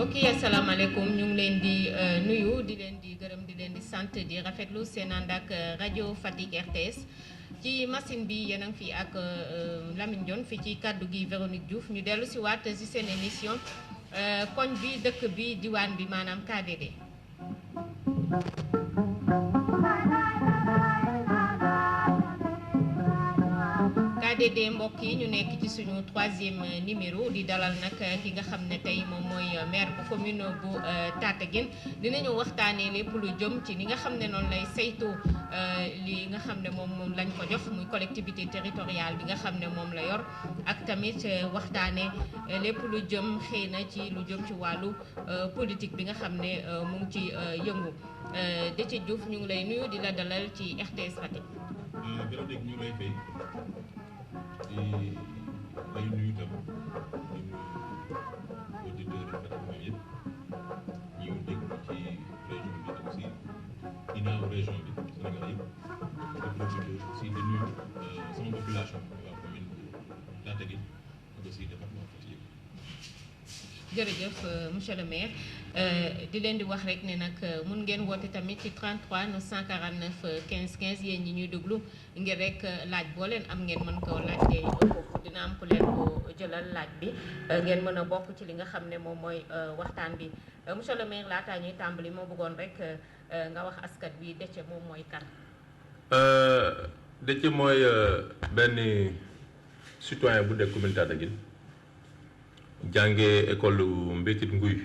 mbokk yi asalaamaaleykum ñu ngi leen di nuyu di leen di gërëm di leen di sant di rafetlu seen ànd ak rajo Fatick RTS ci machine bi yéen a ngi fi ak Lamine Dione fi ci kaddu gi Véronique Diouf ñu dellu si waat si seen émission koñ bi dëkk bi diwaan bi maanaam KDD. KDD mbokk yi ñu nekk ci suñu 3e numéro di dalal nag ki nga xam ne tey moom mooy maire bu commune bu Tataguine dinañu waxtaanee lépp lu jëm ci li nga xam ne noonu lay saytu li nga xam ne moom lañ ko jox muy collectivité territoriale bi nga xam ne moom la yor ak tamit waxtaanee lépp lu jëm xëy na ci lu jëm ci wàllu politique bi nga xam ne mu ngi ci yëngu Déthié Diouf ñu ngi lay nuyu di la dalal ci RTS Fatick. Véronique ñu ngi lay fay. di lay nuyu itam di nuyu auditeurs Fatick moom yëpp ñu déglu ci région bi ak aussi ginnaaw région bi Sénégal yëpp ak auditeurs aussi di nuyu sama population waa commune bu Tataguine ak aussi département Fatick yëpp. jërëjëf monsieur le maire di leen di wax rek ne nag mun ngeen woote tamit ci 33 949 15 15 yéen ñi ñuy déglu ngir rek laaj boo leen am ngeen mën koo laajte foofu dina am ku leen ko jëlal laaj bi ngeen mën a bokk ci li nga xam ne moom mooy waxtaan bi monsieur le maire laataa ñuy tàmbali moo bëggoon rek nga wax askan bi Déthié moom mooy kan. Déthié mooy benn citoyen bu nekk commune Tataguine jàngee école Mbétit Nguy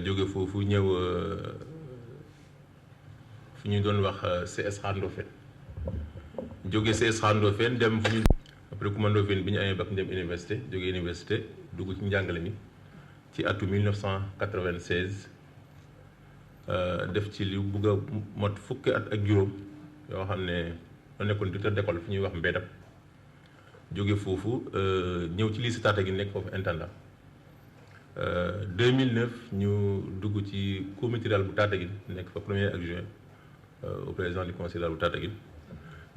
jóge foofu ñëw fi ñu doon wax CS Ndofène jóge CS Ndofène dem fu ñu après Coumba Ndofène bi ñu amee bac dem université jóge université dugg ci njàngale mi ci atu 1996 def ci li bugg a mot fukki at ak juróom yoo xam ne ma nekkoon directeur d'école fi ñuy wax Mbédab jóge foofu ñëw ci lycée Tataguine nekk foofu intendant 2009 ñu dugg ci comité rural bu Tataguine nekk fa premier adjoint au président du conseil rural bu Tataguine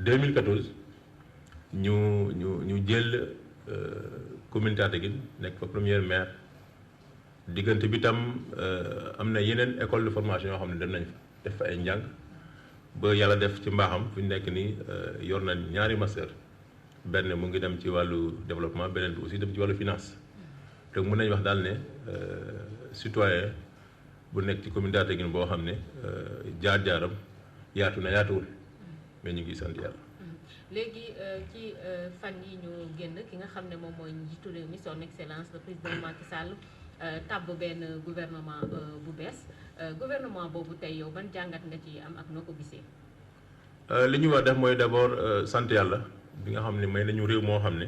2014 ñu jël commune Tataguine nekk fa premier maire diggante bi tam am na yeneen école de formation yoo xam ne dem nañ fa def fa ay njàng ba yàlla def ci mbaaxam fu ñu nekk nii yor na ñaari master benn mu ngi dem ci wàllu développement beneen bi aussi dem ci wàllu finance donc mën nañu wax daal ne citoyen bu nekk ci commune Tataguine boo xam ne jaar-jaaram yaatu na yaatuwul mais ñu ngi sant yàlla. léegi ci fan yi ñu génn ki nga xam ne moom mooy njiitu réew mi son excellence le président Macky Sall tàbb benn gouvernement bu bees gouvernement boobu tey yow ban jàngat nga ci am ak noo ko gisee. li ñu war def mooy d'abord sant yàlla. bi nga xam ne may nañu réew moo xam ne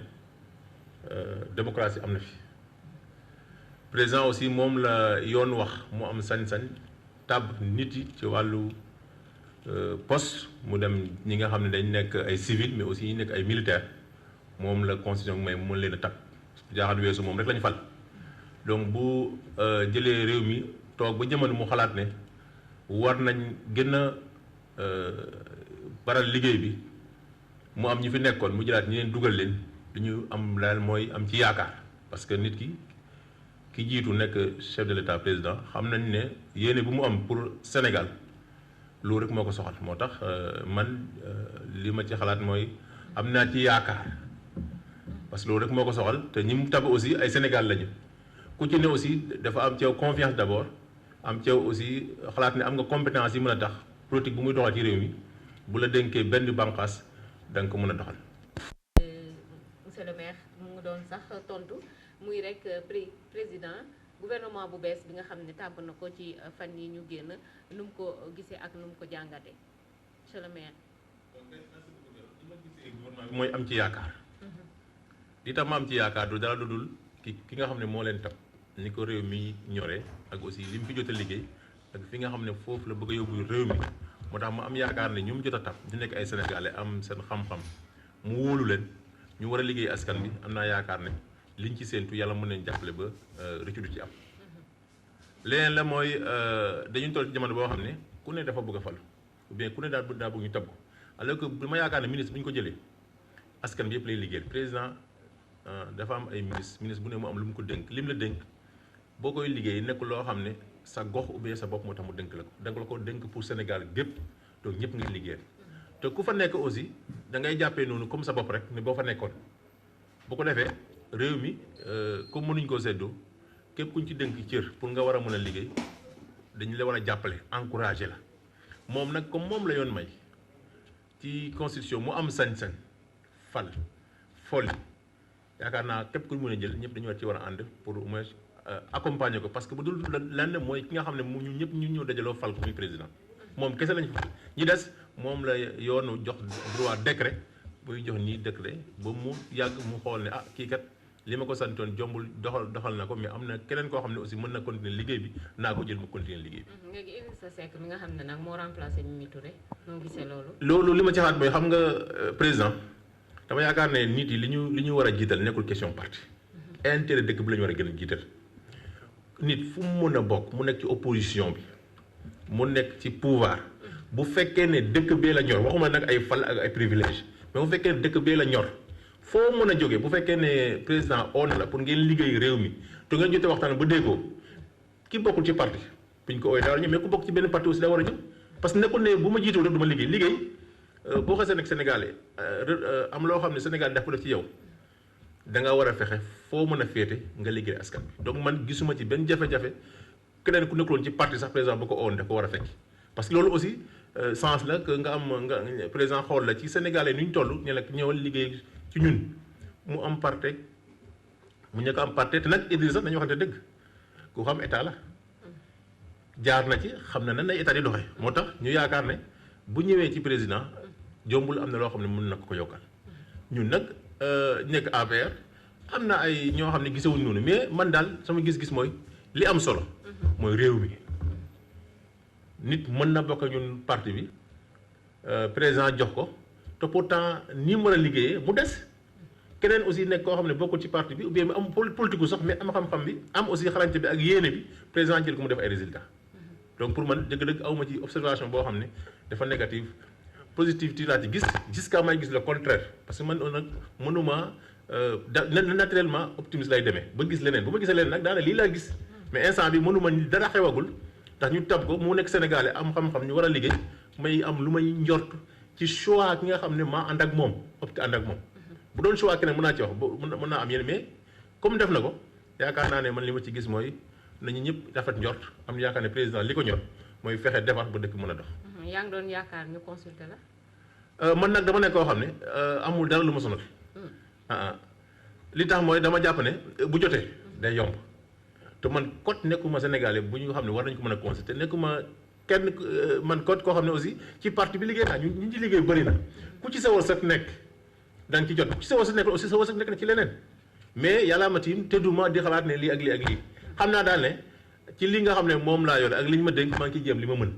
démocratie am na fi président aussi moom la yoon wax mu am sañ-sañ tàbb nit yi ci wàllu poste mu dem ñi nga xam ne dañ nekk ay civil mais aussi ñi nekk ay militaire moom la constitution may mu mën leen a tàbb jaaxal weesu moom rek lañu fal donc bu jëlee réew mi toog ba jamono mu xalaat ne war nañ gën a baral liggéey bi mu am ñi fi nekkoon mu jëlaat ñi leen dugal leen li ñu am daal mooy am ci yaakaar parce que nit ki jiitu nekk chef de l'État président xam nañ ne yéene bu mu am pour Sénégal loolu rek moo ko soxal moo tax man li ma ci xalaat mooy am naa ci yaakaar parce que loolu rek moo ko soxal te ñi mu tab aussi ay Sénégal lañu ku ci ne aussi dafa am ci yow confiance d'abord am ci yow aussi xalaat ne am nga compétence yi mën a tax politique bu muy doxal ci réew mi bu la dénkee benn bànqaas da nga ko mën a doxal. monsieur le maire mu ngi doon sax tontu muy rek président gouvernement bu bees bi nga xam ne tàbb na ko ci fan yi ñu génn nu mu ko gisee ak nu mu ko jàngatee monsieur le maire. mooy am ci yaakaar. li tax ma am ci yaakaar du dara lu dul ki nga xam ne moo leen tab ni ko réew mi ñoree ak aussi li mu fi jot a liggéey ak fi nga xam ne foofu la bëgg a yóbbu réew mi. moo tax ma am yaakaar ne ñu mu jot a tab ñu nekk ay sénégalais am seen xam-xam mu wóolu leen ñu war a liggéey askan bi am naa yaakaar ne liñ ci séentu yàlla mën nañ jàppale ba rëccu du ci am. leneen la mooy dañu toll ci jamono boo xam ne ku ne dafa bëgg a fal ou bien ku ne daa bëgg ñu tab ko alors que dama yaakaar ne ministre bu ñu ko jëlee askan bi yëpp lay liggéeyal président dafa am ay ministre bu ne mu am lu mu ko dénk lim la dénk boo koy liggéey nekkul loo xam ne sa gox ou bien sa bopp moo tax mu dénk la ko dénk pour Sénégal gépp donc ñëpp ngay liggéeyal te ku fa nekk aussi da ngay jàppee noonu comme sa bopp rek ne boo fa nekkoon bu ko defee réew mi comme mënuñ koo seddoo képp kuñ ci dénk cër pour nga war a mën a liggéey dañu la war a jàppale encouragé la moom nag comme moom la yoon may ci constitution mu am sañ-sañ fal folli yaakaar naa képp ku ñu mën a jël ñëpp dañu war ci war a ànd pour au moins accompagner ko parce que bu dul lenn mooy ki nga xam ne mu ñun ñëpp ñu ñëw dajaloo fal ko muy président moom kese lañ fa ñi des moom la yoonu jox droit décret buy jox nii décret ba mu yàgg mu xool ne kii kat li ma ko santoon jombul doxal na ko mais am na keneen koo xam ne aussi mën na continuer liggéey bi naa ko jël mu continuer liggéey bi. léegi Idrissa Seck mi nga xam ne nag moo remplacé Mimi Touré noo gisee loolu. loolu li ma ci xalaat mooy xam nga président dama yaakaar ne nit yi li ñu war a jiital nekkul question parti. intérêt dëkk bi la ñu war a gën a jiital. nit fu mu mën a bokk mu nekk ci opposition bi mu nekk ci pouvoir bu fekkee ne dëkk bee la ñor waxuma nag ay fal ak ay privilège mais bu fekkee ne dëkk bee la ñor foo mën a jógee bu fekkee ne président on la pour ngeen liggéey réew mi te ngeen jotee waxtaan ba déggoo ki bokkul ci parti buñ ko ooyee daa war a ñëw mais ku bokk ci benn parti aussi daa war a ñëw parce que nekkul ne bu ma jiitul rek du ma liggéey boo xasee nekk Sénégalais am loo xam ne Sénégal daf ko def ci yow da nga war a fexe foo mën a féete nga liggéey askan bi donc man gisuma ci benn jafe-jafe keneen ku nekkuloon ci parti sax président bu ko oon da ko war a fekk parce que loolu aussi sens la que nga président xool la ci Sénégalais ni ñu toll ne la ñëwal liggéey ci ñun mu am parti mu ñëkk am parti te nag Idrissa nañu waxante dëgg ku xam état la jaar na ci xam na nan lay état di doxee moo tax ñu yaakaar ne bu ñëwee ci président jombul am na loo xam ne mën na ko yokkal ñun nag nekk APR am na ay ñoo xam ne gisewuñ noonu mais man daal sama gis-gis mooy li am solo mooy réew mi nit mën na bokk ñun parti bi président jox ko te pourtant ni mu war a liggéeyee mu des keneen aussi nekk koo xam ne bokkul ci parti bi ou bien mu am politique sax mais am xam-xam bi am aussi xarañte bi ak yéene bi président jël ko mu def ay résultats donc pour man dëgg-dëgg awma ci observation boo xam ne dafa négative positivité laa ci gis jusqu'à may gis le contraire parce que man nag mënuma naturellement optimiste lay demee ba gis leneen bu ma gisee leneen nag daana lii laa gis mais instant bi mënuma dara xewagul ndax ñu tab ko mu nekk Sénégalais am xam-xam ñu war a liggéey may am lu may njort ci choix ki nga xam ne maa ànd ak moom opté ànd ak moom bu doon choix keneen mën naa ci wax mën naa am yeneen mais comme def na ko yaakaar naa ne man li ma ci gis mooy nañu ñëpp rafet njort am yaakaar ne président li ko ñor mooy fexe defar ba dëkk mën a dox. yaa ngi doon yaakaar ñu consulter la. man nag dama nekk koo xam ne amul dara lu ma sonal. li tax mooy dama jàpp ne bu jotee day yomb te man kot nekkuma Sénégalais bu ñu xam ne war nañu ko mën a consulter nekkuma kenn man kot koo xam ne aussi ci parti bi liggéey naa ñu ci liggéey bëri na ku ci sa wërsëg nekk da nga ci jot ku ci sa wërsëg nekk aussi sa wërsëg nekk na ci leneen mais yàllaa ma tiim tëdduma di xalaat ne lii ak lii ak lii xam naa daal ne ci li nga xam ne moom laa yore ak li ñu ma dénk maa ngi ciy jéem li ma mën.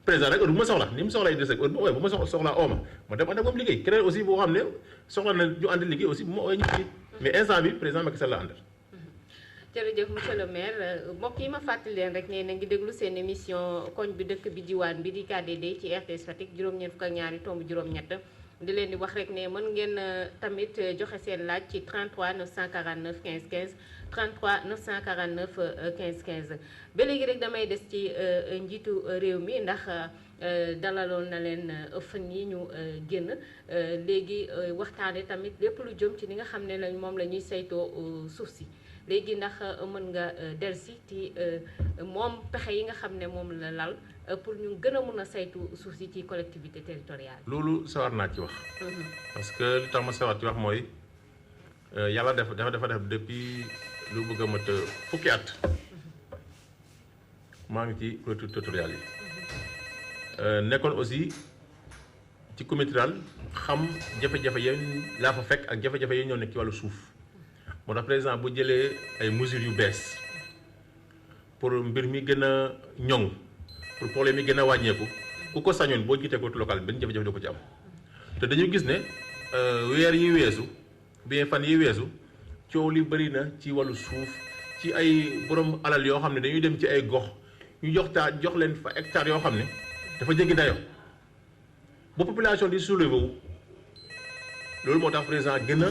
président rek heure bu ma soxla ni mu soxla Idrissa Seck heure bu ma soxlaa ooma ma dem ànd ak moom liggéey keneen aussi boo xam ne soxla na ñu ànd liggéey aussi bu ma ooyee ñu ci mais instant bi président Macky Sall la àndal. jërëjëf monsieur le maire mbokk yi ma fàttali leen rek ne na ngi déglu seen émission koñ bi dëkk bi diwaan bi di KDD ci RTS Fatick juróom-ñeent fukk ak ñaari tomb juróom-ñett di leen di wax rek ne mën ngeen tamit joxe seen laaj ci 33 949 15 15 33 949 15 15 ba léegi rek damay des ci njiitu réew mi ndax dalaloon na leen fan yi ñu génn léegi waxtaane tamit lépp lu jëm ci li nga xam ne lañ moom la ñuy saytoo suuf si léegi ndax mën nga delsi ci moom pexe yi nga xam ne moom la lal pour ñu gën a mën a saytu suuf si ci collectivité territoriale. loolu sawar naa ci wax. parce que li tax ma sawar ci wax mooy yàlla dafa def depuis lu bëgg a mat fukki at maa ngi ci collectivité territoriale yi. nekkoon aussi ci comité rural xam jafe-jafe yi laa fa fekk ak jafe-jafe yi ñoo nekk ci wàllu suuf. moo tax président bu jëlee ay mesures yu bees pour mbir mi gën a ñoŋ pour problème yi gën a wàññeeku ku ko sañoon boo jiitee ko local benn jafe-jafe doo ko ci am te dañu gis ne weer yi weesu bien fan yi weesu coow li bëri na ci wàllu suuf ci ay borom alal yoo xam ne dañuy dem ci ay gox ñu jox leen fa hectare yoo xam ne dafa jéggi dayoo ba population di soulever wu loolu moo tax président gën a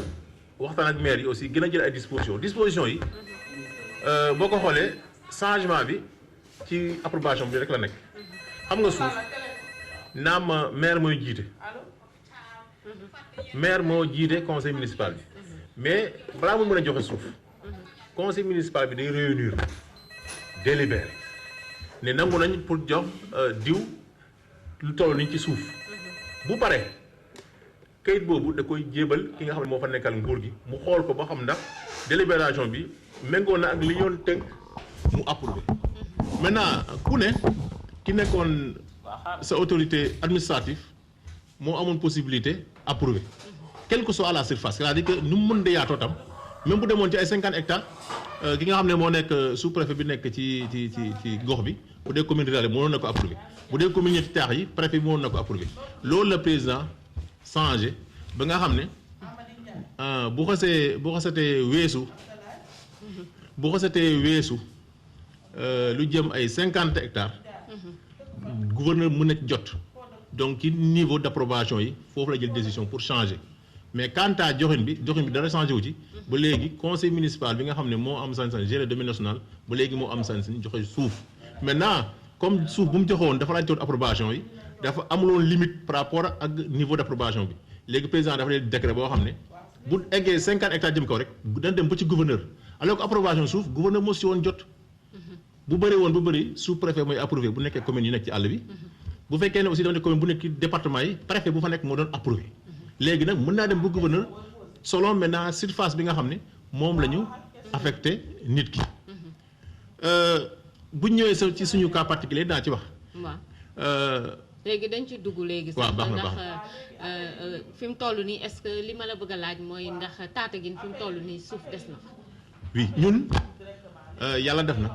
waxtaan ak maire yi aussi gën a jël ay dispositions yi boo ko xoolee changement bi ci approbation bi rek la nekk xam nga suuf naam maire mooy jiite maire moo jiite conseil municipal bi mais balaa mu mën a joxe suuf conseil municipal bi day réunir délibéré ne nangu nañ pour jox diw lu toll niñ ci suuf bu pare kayit boobu da koy jébal ki nga xam ne moo fa nekkal nguur gi mu xool ko ba xam ndax délibération bi méngoo na ak li yoon tënk mu approuvé maintenant ku ne ki nekkoon sa autorité administrative moo amoon possibilité approuvé quelle que soit la surface c'est-à-dire que nu mu mën de yaatoo tam même bu demoon ci ay 50 hectares ki nga xam ne moo nekk sous-préfet bi nekk ci gox bi bu dee commune rurale mënoon na ko approuvé bu dee commune ñetti taax yi préfet bi mënoon na ko approuvé loolu la président changé ba nga xam ne bu xasatee weesu lu jëm ay 50 hectares gouverneur mën na jot donc ci niveau d'approbation yi foofu la jël décision pour changer mais quant à joxin bi dara changé wu ci ba léegi conseil municipal bi nga xam ne moo am sañ-sañ gérer domaine national ba léegi moo am sañ-sañ joxe suuf maintenant comme suuf bu mu joxoon dafa laaj toon approbation yi dafa amuloon limite par rapport ak niveau d'approbation bi léegi président dafa leen décret boo xam ne bu eggee 50 hectares jëm kaw rek dañ dem ba ci gouverneur alors que approbation suuf gouverneur moo si woon jot bu bëri sous-préfet mooy approuvé bu nekkee commune yu nekk ci àll bi bu fekkee ne aussi doon commune bu nekk ci département yi préfet bu fa nekk moo doon approuvé léegi nag mën naa dem ba gouverneur selon maintenant surface bi nga xam ne moom la ñu affecté nit ki bu ñëwee sa ci suñu cas particulier daa ci wax. waaw léegi dañ ci dugg léegi. waaw baax na ndax fi mu toll nii est-ce que li ma la bëgg a laaj mooy ndax Tataguine fi mu toll nii suuf des na fa. oui ñun yàlla def na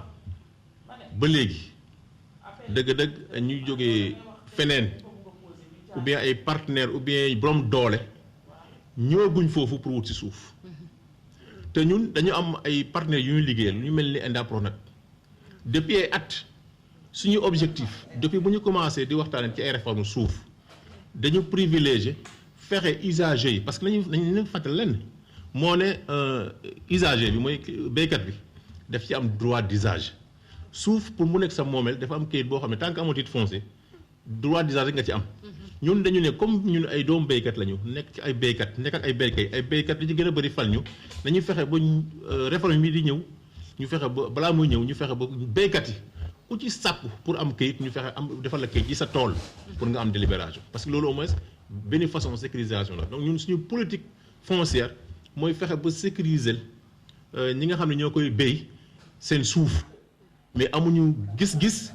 ba léegi dëgg-dëgg ñuy jógee feneen ou bien ay partenaires ou bien borom doole ñëwaguñ foofu pour wut ci suuf te ñun dañu am ay partenaires yu ñu liggéeyal ñu mel ni Indapro depuis ay at suñu objectif depuis bu ñu commencé di waxtaanee ci ay réformes suuf dañu privilégier fexe usagers yi parce que nañu fàttali lenn moo ne usager bi mooy béykat bi daf ci am droit d'usage suuf pour mu nekk sa moomeel dafa am kayit boo xam ne tant que amoo titre foncier droit d'usage rek nga ci am. ñun dañu ne comme ñun ay doomu béykat lañu nekk ci ay béykat nekk ak ay béykat li ci gën a bëri fal ñu dañuy fexe ba réforme yi di ñëw ñu fexe ba balaa muy ñëw ñu fexe ba béykat yi ku ci sàkku pour am kayit ñu fexe am defal la kayit ci sa tool pour nga am délibération parce que loolu au moins benn façon sécurisation la donc ñun suñu politique foncière mooy fexe ba sécuriser ñi nga xam ne ñoo koy béy seen suuf mais amuñu gis-gis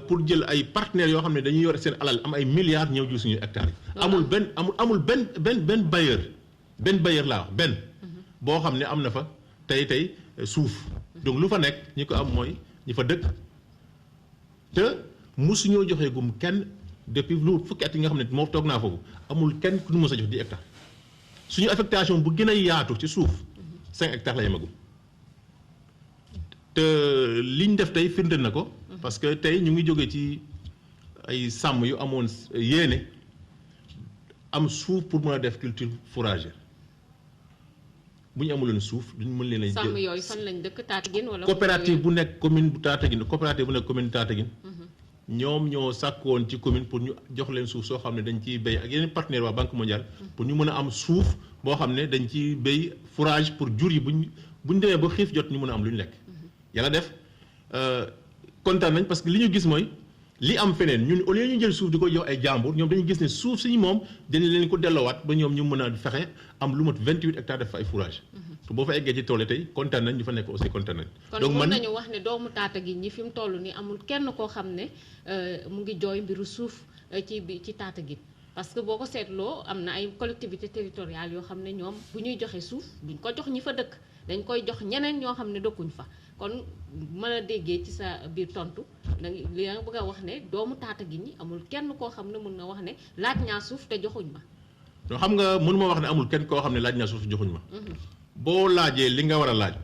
pour jël ay partenaires yoo xam ne dañuy yore seen alal am ay milliards ñëw jël suñu hectares yi. amul benn bailleur laa wax benn. boo xam ne am na fa tey suuf. donc lu fa nekk ñi ko am mooy ñi fa dëkk te mosuñoo joxee gum kenn depuis lu fukki at yi nga xam ne moo toog naa foofu amul kenn ku ñu mos a jox 10 hectares suñu affectation bu gën a yaatu ci suuf 5 hectares la yemagum te liñ def tey firndeel na ko. parce que tey ñu ngi jóge ci ay sàmm yu amoon yéene am suuf pour mën a def culture fourragère bu ñu amuloon suuf duñ mën leen a jël sàmm yooyu fan lañ dëkk Tataguine wala coopérative bu nekk commune bu Tataguine coopérative bu nekk commune Tataguine ñoom ñoo sàkkoon ci commune pour ñu jox leen suuf soo xam ne dañ ciy béy ak yeneen partenaire waa Banque mondiale pour ñu mën a am suuf boo xam ne dañ ciy béy fourrage pour jur yi buñ demee ba xiif jot ñu mën a am lu ñu lekk yàlla def kontaan nañ parce que li ñu gis mooy li am feneen ñun au lieu ñu jël suuf di ko jox ay jàmbur ñoom dañu gis ne suuf si moom dañ leen ko delloowaat ba ñoom ñu mën a fexe am lu mat 28 hectares def fa ay fourrage te boo fa eggee ci tool yi tey kontaan nañ ñu fa nekk aussi kontaan nañ. donc mën nañu wax ne doomu Tataguine ñi fi mu toll nii amul kenn koo xam ne mu ngi jooy mbiru suuf ci Tataguine parce que boo ko seetloo am na ay collectivités territoriales yoo xam ne ñoom bu ñuy joxe suuf duñ ko jox ñi fa dëkk dañ koy jox ñeneen ñoo xam ne dëkkuñ fa. kon mën a déggee ci sa biir tontu li nga bëgg a wax ne doomu Tataguine ñi amul kenn koo xam ne mën na wax ne laaj naa suuf te joxuñ ma. non xam nga mënuma wax ne amul kenn koo xam ne laaj naa suuf te joxuñ ma. boo laajee li nga war a laaj.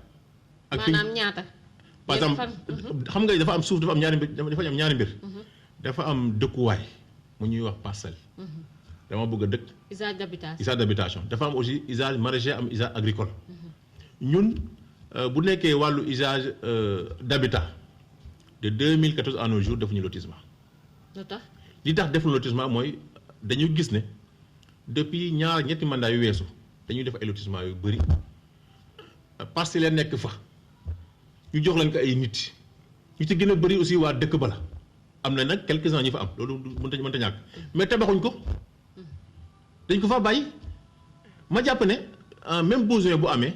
ak maanaam ñaata. par exemple xam nga dafa am suuf dafa am ñaari mbir dafa am dëkkuwaay mu ñuy wax parcelle. dama bëgg a dëkk. usage d'habitation. usage d'habitation dafa am aussi usage maraîcher am usage agricole. ñun bu nekkee wàllu usage d'habitat de 2014 à nos jours defuñu lotissement. lu tax li tax defuñu lotissement mooy dañu gis ne depuis ñetti mandat yu weesu dañuy def ay lotissement yu bëri parcelles nekk fa ñu jox leen ko ay nit ñu ci gën a bëri aussi waa dëkk ba la am na nag quelques-uns ñu fa am loolu mënta ñàkk mais tabaxuñ ko dañ ko fa bàyyi ma jàpp ne même besoin bu amee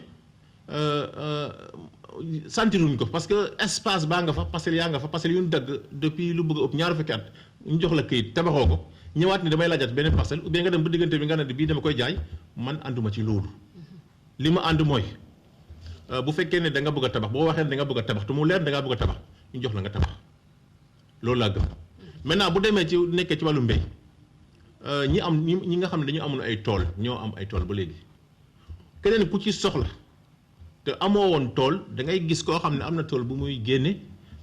sentiruñ ko parce que espace baa nga fa parcelles yaa nga fa parcelles yu ñu dagg depuis lu bëgg a ëpp ñaar fukki at ñu jox la këyit tabaxoo ko ñëwaat ni damay laajat beneen parcelle ou bien nga dem ba diggante bi nga ne bii dama koy jaay man ànduma ci loolu li ma ànd mooy bu fekkee ne da nga bëgg a tabax boo waxee ne da nga bëgg a tabax te mu leer da ngaa bëgg a tabax ñu jox la nga tabax loolu laa gëm maintenant bu demee ci nekkee ci wàllu mbéy ñi nga xam ne dañu amoon ay tool ñoo am ay tool ba léegi keneen ku ci soxla te amoo woon tool da ngay gis koo xam ne am na tool bu muy génne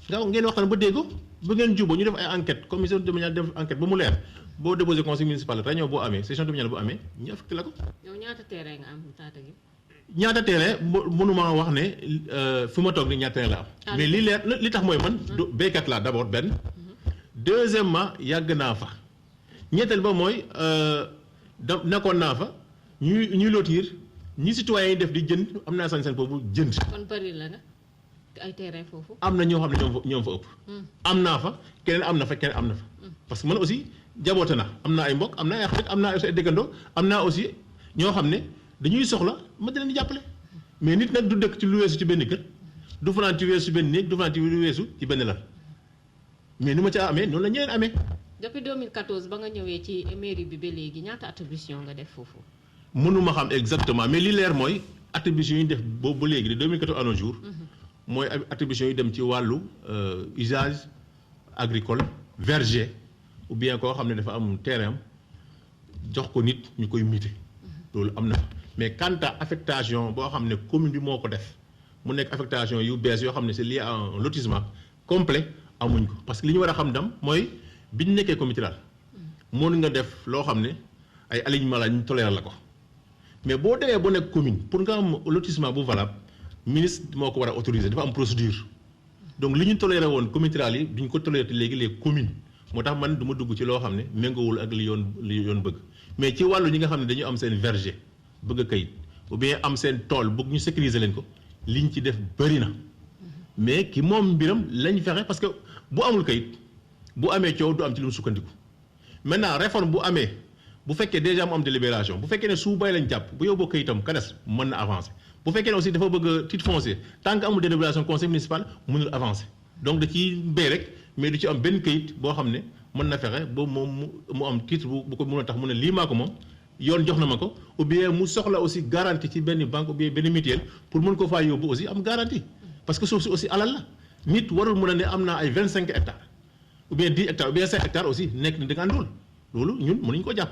nga ngeen waxtaan ba déggo bu ngeen juboo ñu def ay enquête commission domaniale def enquête ba mu leer boo déposé conseil municipal réunion boo amee session domaniale bu amee ñu affecté la ko. yow ñaata terrain nga am Tataguine. ñaata terrain mënuma wax ne fi ma toog ni ñaata terrain la am. mais li leer li tax mooy man. béykat laa d'abord benn. deuxièmement yàgg naa fa. ñetteel ba mooy nekkoon naa fa ñuy lotir ñi citoyens yi def di jënd am naa sañ-sañ boobu jënd. kon bëri la nag ay terrain foofu. am na ñoo xam ne ñoom fa ëpp. am naa fa keneen am na fa keneen am na fa. parce que man aussi jaboote na am naa ay mbokk am naa ay xarit am naa ay dëkkandoo am naa aussi ñoo xam ne dañuy soxla ma di leen di jàppale. mais nit nag du dëkk ci lu weesu ci benn kër du fanaan ci weesu ci benn néeg du fanaan ci lu weesu ci benn lal mais ni ma ca amee noonu la ñeneen amee. depuis 2014 ba nga ñëwee ci mairie bi ba léegi ñaata attribution nga def foofu. mënuma xam exactement mais li leer mooy attribution yi def boobu ba léegi de 2014 à nos jours. mooy attribution yi dem ci wàllu usage agricole verger ou bien koo xam ne dafa am terrain jox ko nit ñu koy muter loolu am na mais quant à affectation boo xam ne commune bi moo ko def mu nekk affectation yu bees yoo xam ne c'est lié à un lotissement complet amuñ ko parce que li ñu war a xam dam mooy bi ñu nekkee comité daal mën nga def loo xam ne ay alignement la ñu toléré la ko mais boo demee ba nekk commune pour nga am lotissement bu valable ministre moo ko war a autoriser dafa am procédure donc li ñu toléré woon comité rural yi duñ ko toléré léegi les communes moo tax man du ma dugg ci loo xam ne méngoowul ak li yoon bëgg mais ci wàllu ñi nga xam ne dañu am seen verger bëgg a kayit ou bien am seen tool bëgg ñu sécuriser leen ko liñ ci def bëri na mais ki moom mbiram lañ fexe parce que bu amul kayit bu amee coow du am ci lu mu sukkandiku maintenant réforme bu amee bu fekkee déjà mu am délibération bu fekkee ne su bay lañ jàpp bu yóbboo kayitam kades mën na avancer bu fekkee ne aussi dafa bëgg titre foncier tant que amul délibération conseil municipal mënul avancer donc da ciy béy rek mais du ci am benn kayit boo xam ne mën na fexe ba moom mu am titre bu ko mën a tax mu ne lii maa ko moom yoon jox na ma ko ou bien mu soxla aussi garantie ci benn banque ou bien benn mutuelle pour mën ko faa yóbbu aussi am garantie parce que suuf si aussi alal la nit warul mën a ne am naa ay 25 hectares ou bien 10 hectares ou bien 5 hectares aussi nekk na da nga àndul loolu ñun mënuñ ko jàpp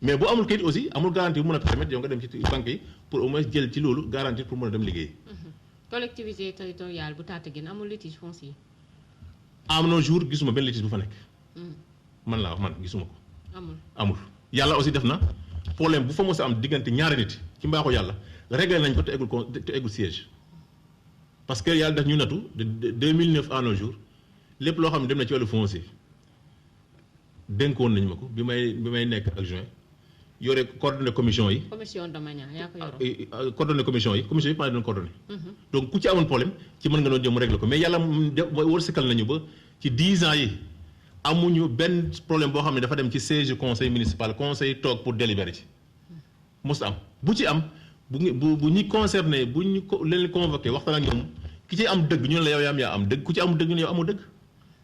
mais bu amul kayit aussi amul garantie bu mën a permettre yow nga dem ci banque yi pour au moins jël ci loolu garantie pour mën a dem liggéey. collectivité territoriale bu Tataguine amul litige foncier. am nos jours gisuma benn litige bu fa nekk. man laa wax man gisuma ko. amul yàlla aussi def na problème bu fa mos a am diggante ñaari nit ci mbaaxu yàlla réglé nañ ko te eggul siège parce que yàlla daf ñu natu de 2009 à nos jours lépp loo xam ne dem na ci wàllu foncier dénkoon nañ ma ko bi may nekk adjoint yore coordonné commission yi. commission domaniale yaa ko yoroon. coordonné commission yi yëpp maa doon coordonné. donc ku ci amoon problème ci mën nga doon jëm mu réglé ko mais yàlla wërsëgal nañu ba ci 10 ans yi amuñu benn problème boo xam ne dafa dem ci siège conseil municipal conseil toog pour délibérer ci. mos am bu ci am bu ñi concerné bu ñu leen convoqué waxtaan ak ñoom ki ci am dëgg ñu ne la yow yaa am dëgg ku ci amul dëgg ñu ne yow amoo dëgg.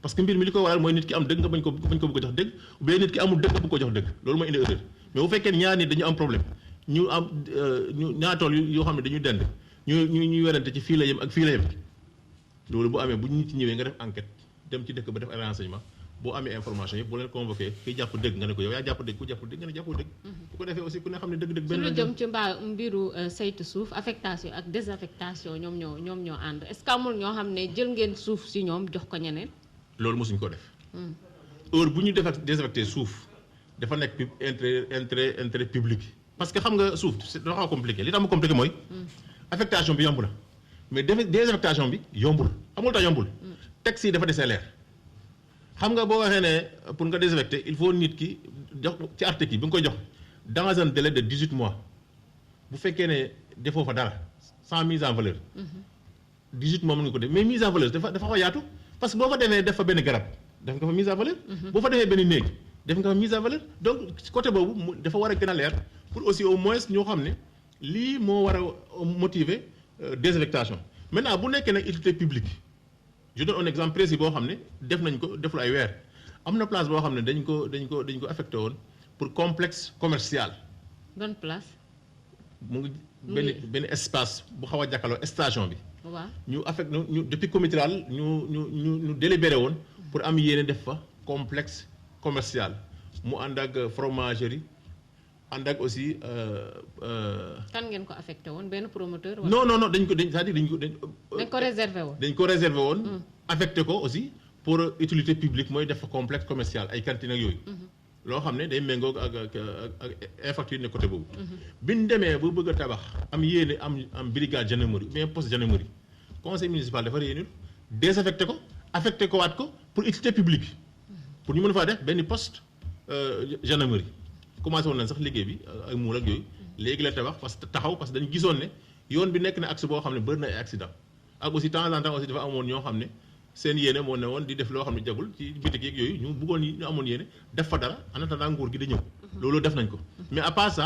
parce que mbir mi li ko waral mooy nit ki am dëgg nga bañ ko bëgg a jox dëgg ou bien nit ki amul dëgg nga bëgg ko jox dëgg loolu mooy indi erreur mais bu fekkee ñaar nit dañu am problème ñu am ñaar tool yoo xam ne dañu dend ñu werante ci fii la yem ak fii la yem loolu bu amee bu nit ci ñëwee nga def enquête dem ci dëkk ba def ay renseignement boo amee information yëpp boo leen convoqué kiy jàpp dëgg nga ne ko yow yaa jàpp dëgg ku jàpp dëgg nga ne jàppoo dëgg bu ko defee aussi ku ne xam ne dëgg-dëgg benn su lu jëm ci mbiru saytu suuf affectation ak désaffectation ñoom ñoo ànd est-ce que amul ñoo xam ne jël ngeen suuf si ñoom jox ko ñeneen loolu mosuñ ko def heure bu ñu désaffecté suuf dafa nekk intérêt public parce que xam nga suuf dafa xaw a compliqué li tax mu compliqué mooy affectation bi yomb na mais désaffectation bi yombul amul tax yombul. texte yi dafa desee leer. xam nga boo waxee ne pour nga désaffecter il faut nit ki jox ci article yi bi nga koy jox dans un délai de 18 mois bu fekkee ne defoo fa dara sans mise en valeur. 18 mois mën nga ko def mais mise en valeur dafa xaw a yaatu parce que boo fa demee def fa benn garab def nga fa mise en valeur. boo fa defee benn néeg def nga fa mise en valeur donc côté boobu dafa war a gën a leer pour aussi au moins ñoo xam ne lii moo war a motiver désaffectation maintenant bu nekkee nag utilité publique. je donne un exemple précis boo xam ne def nañ ko deful ay weer am na place boo xam ne dañ ko affecté woon pour complexe commercial. bonne place. mu ngi benn espace bu xaw a jàkkaarloo station bi. waaw ñu affecté ñu depuis comité rural ñu délibéré woon pour am yéene def fa complexe commercial mu ànd ak fromagerie ànd ak aussi. kan ngeen ko affecté woon benn promoteur. non dañ ko réservé woon. dañ ko réservé woon. affecté ko aussi pour utilité publique mooy def compliance commercial ay cantine ak yooyu. loo xam ne day méngoo ak infrastructure ne côté boobu. bi ñu demee ba bëgg a tabax am yéene am brigade gendarmerie mais poste gendarmerie conseil municipal dafa réunir désaffecté ko affecté ko waat ko pour utilité publique pour ñu mën faa def benn poste gendarmerie. commencé woon nañ sax liggéey bi ay muur ak yooyu léegi la tabax parce que dañu gisoon ne yoon bi nekk na axe boo xam ne bëri na ay accident ak aussi temps en temps aussi dafa amoon ñoo xam ne seen yéene moo ne woon di def loo xam ne jagul ci bitik yeeg yooyu ñu bëggoon ñu amoon yéene def fa dara en attendant nguur gi di ñëw. loolu def nañ ko mais à part ça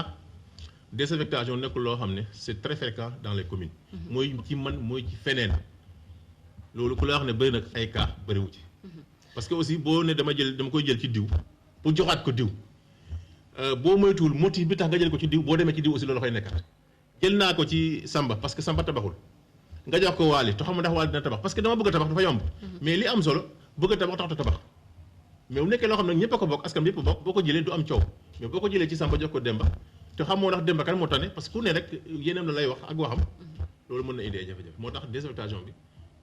désaffectation nekkul loo xam ne c'est très fréquent dans les communes. mooy ci mooy ci feneen loolu ku la wax ne bëri na ay cas bëriwu ci. parce que aussi boo ne dama koy jël ci diw pour joxaat ko diw. boo moytuwul motif bi tax nga jël ko ci diw boo demee ci diw aussi loolu koy nekkat jël naa ko ci Samba parce que Samba tabaxul nga jox ko Waly te xam nga ndax Waly dina tabax parce que dama bëgg a tabax dafa yomb mais li am solo bëgg a tabax tax tabax mais bu nekkee loo xam ne ñëpp a ko bokk askan bi yëpp bokk boo ko jëlee du am coow mais boo ko jëlee ci Samba jox ko Demba te xamoo ndax Demba kan moo tane parce que ku ne rek yeneen la lay wax ak waxam loolu mën na indi ay jafe-jafe moo tax désaffectation bi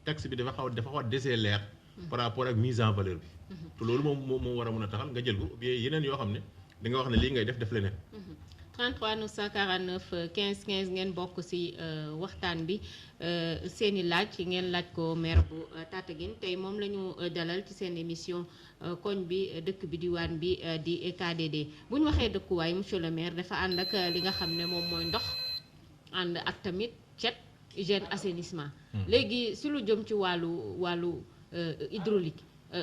texte bi dafa xaw a desee leer par rapport ak mise en valeur bi te loolu moo war a mën a taxal nga jël ko bien yeneen yoo xam ne da nga wax ne lii ngay def leneen. 33 949 15 15 ngeen bokk ci waxtaan bi seeni laaj ngeen laaj ko maire bu Tataguine tey moom la ñu dalal ci seen émission koñ bi dëkk bi diwaan bi di KDD bu ñu waxee dëkkuwaay monsieur le maire dafa ànd ak li nga xam ne moom mooy ndox ànd ak tamit cet hygiène assainissement. léegi si lu jëm ci wàllu hydraulique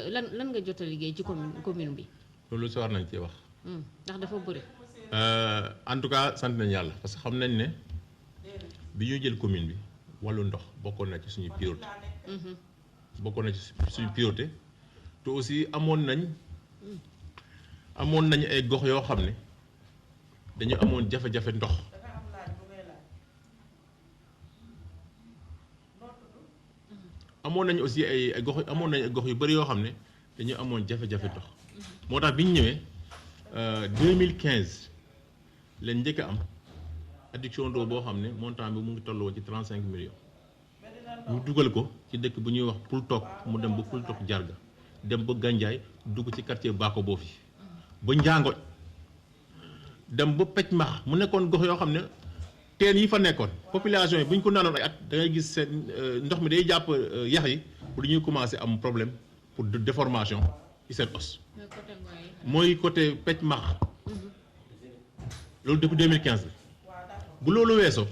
lan nga jot a liggéey ci commune bi. loolu si war nañ cee wax. ndax dafa bëri. en tout cas sant nañ yàlla parce que xam nañ ne bi ñuy jël commune bi wàllu ndox bokkoon na ci suñu priorité. bokkoon na ci suñu priorité te aussi amoon nañ ay gox yoo xam ne dañu amoon jafe-jafe ndox. amoon nañ aussi ay gox yu bëri yoo xam ne dañu amoon jafe-jafe ndox moo tax bi ñu ñëwee 2015 leen njëkk a am adduction d'eau boo xam ne montant bi mu ngi tolloo ci 35 millions ñu dugal ko ci dëkk bu ñuy wax Poultok mu dem ba Poultok Jarga dem ba Gandiaye dugg ci quartier Bako Bofi ba Njàngo dem ba Pecc Max mu nekkoon gox yoo xam ne teen yi fa nekkoon population yi bu ñu ko naanoon ay at da ngay gis seen ndox mi day jàpp yax yi pour ñuy commencer am problème pour déformation ci seen os. mooy côté Pecc Max loolu depuis 2015 la bu loolu weesoo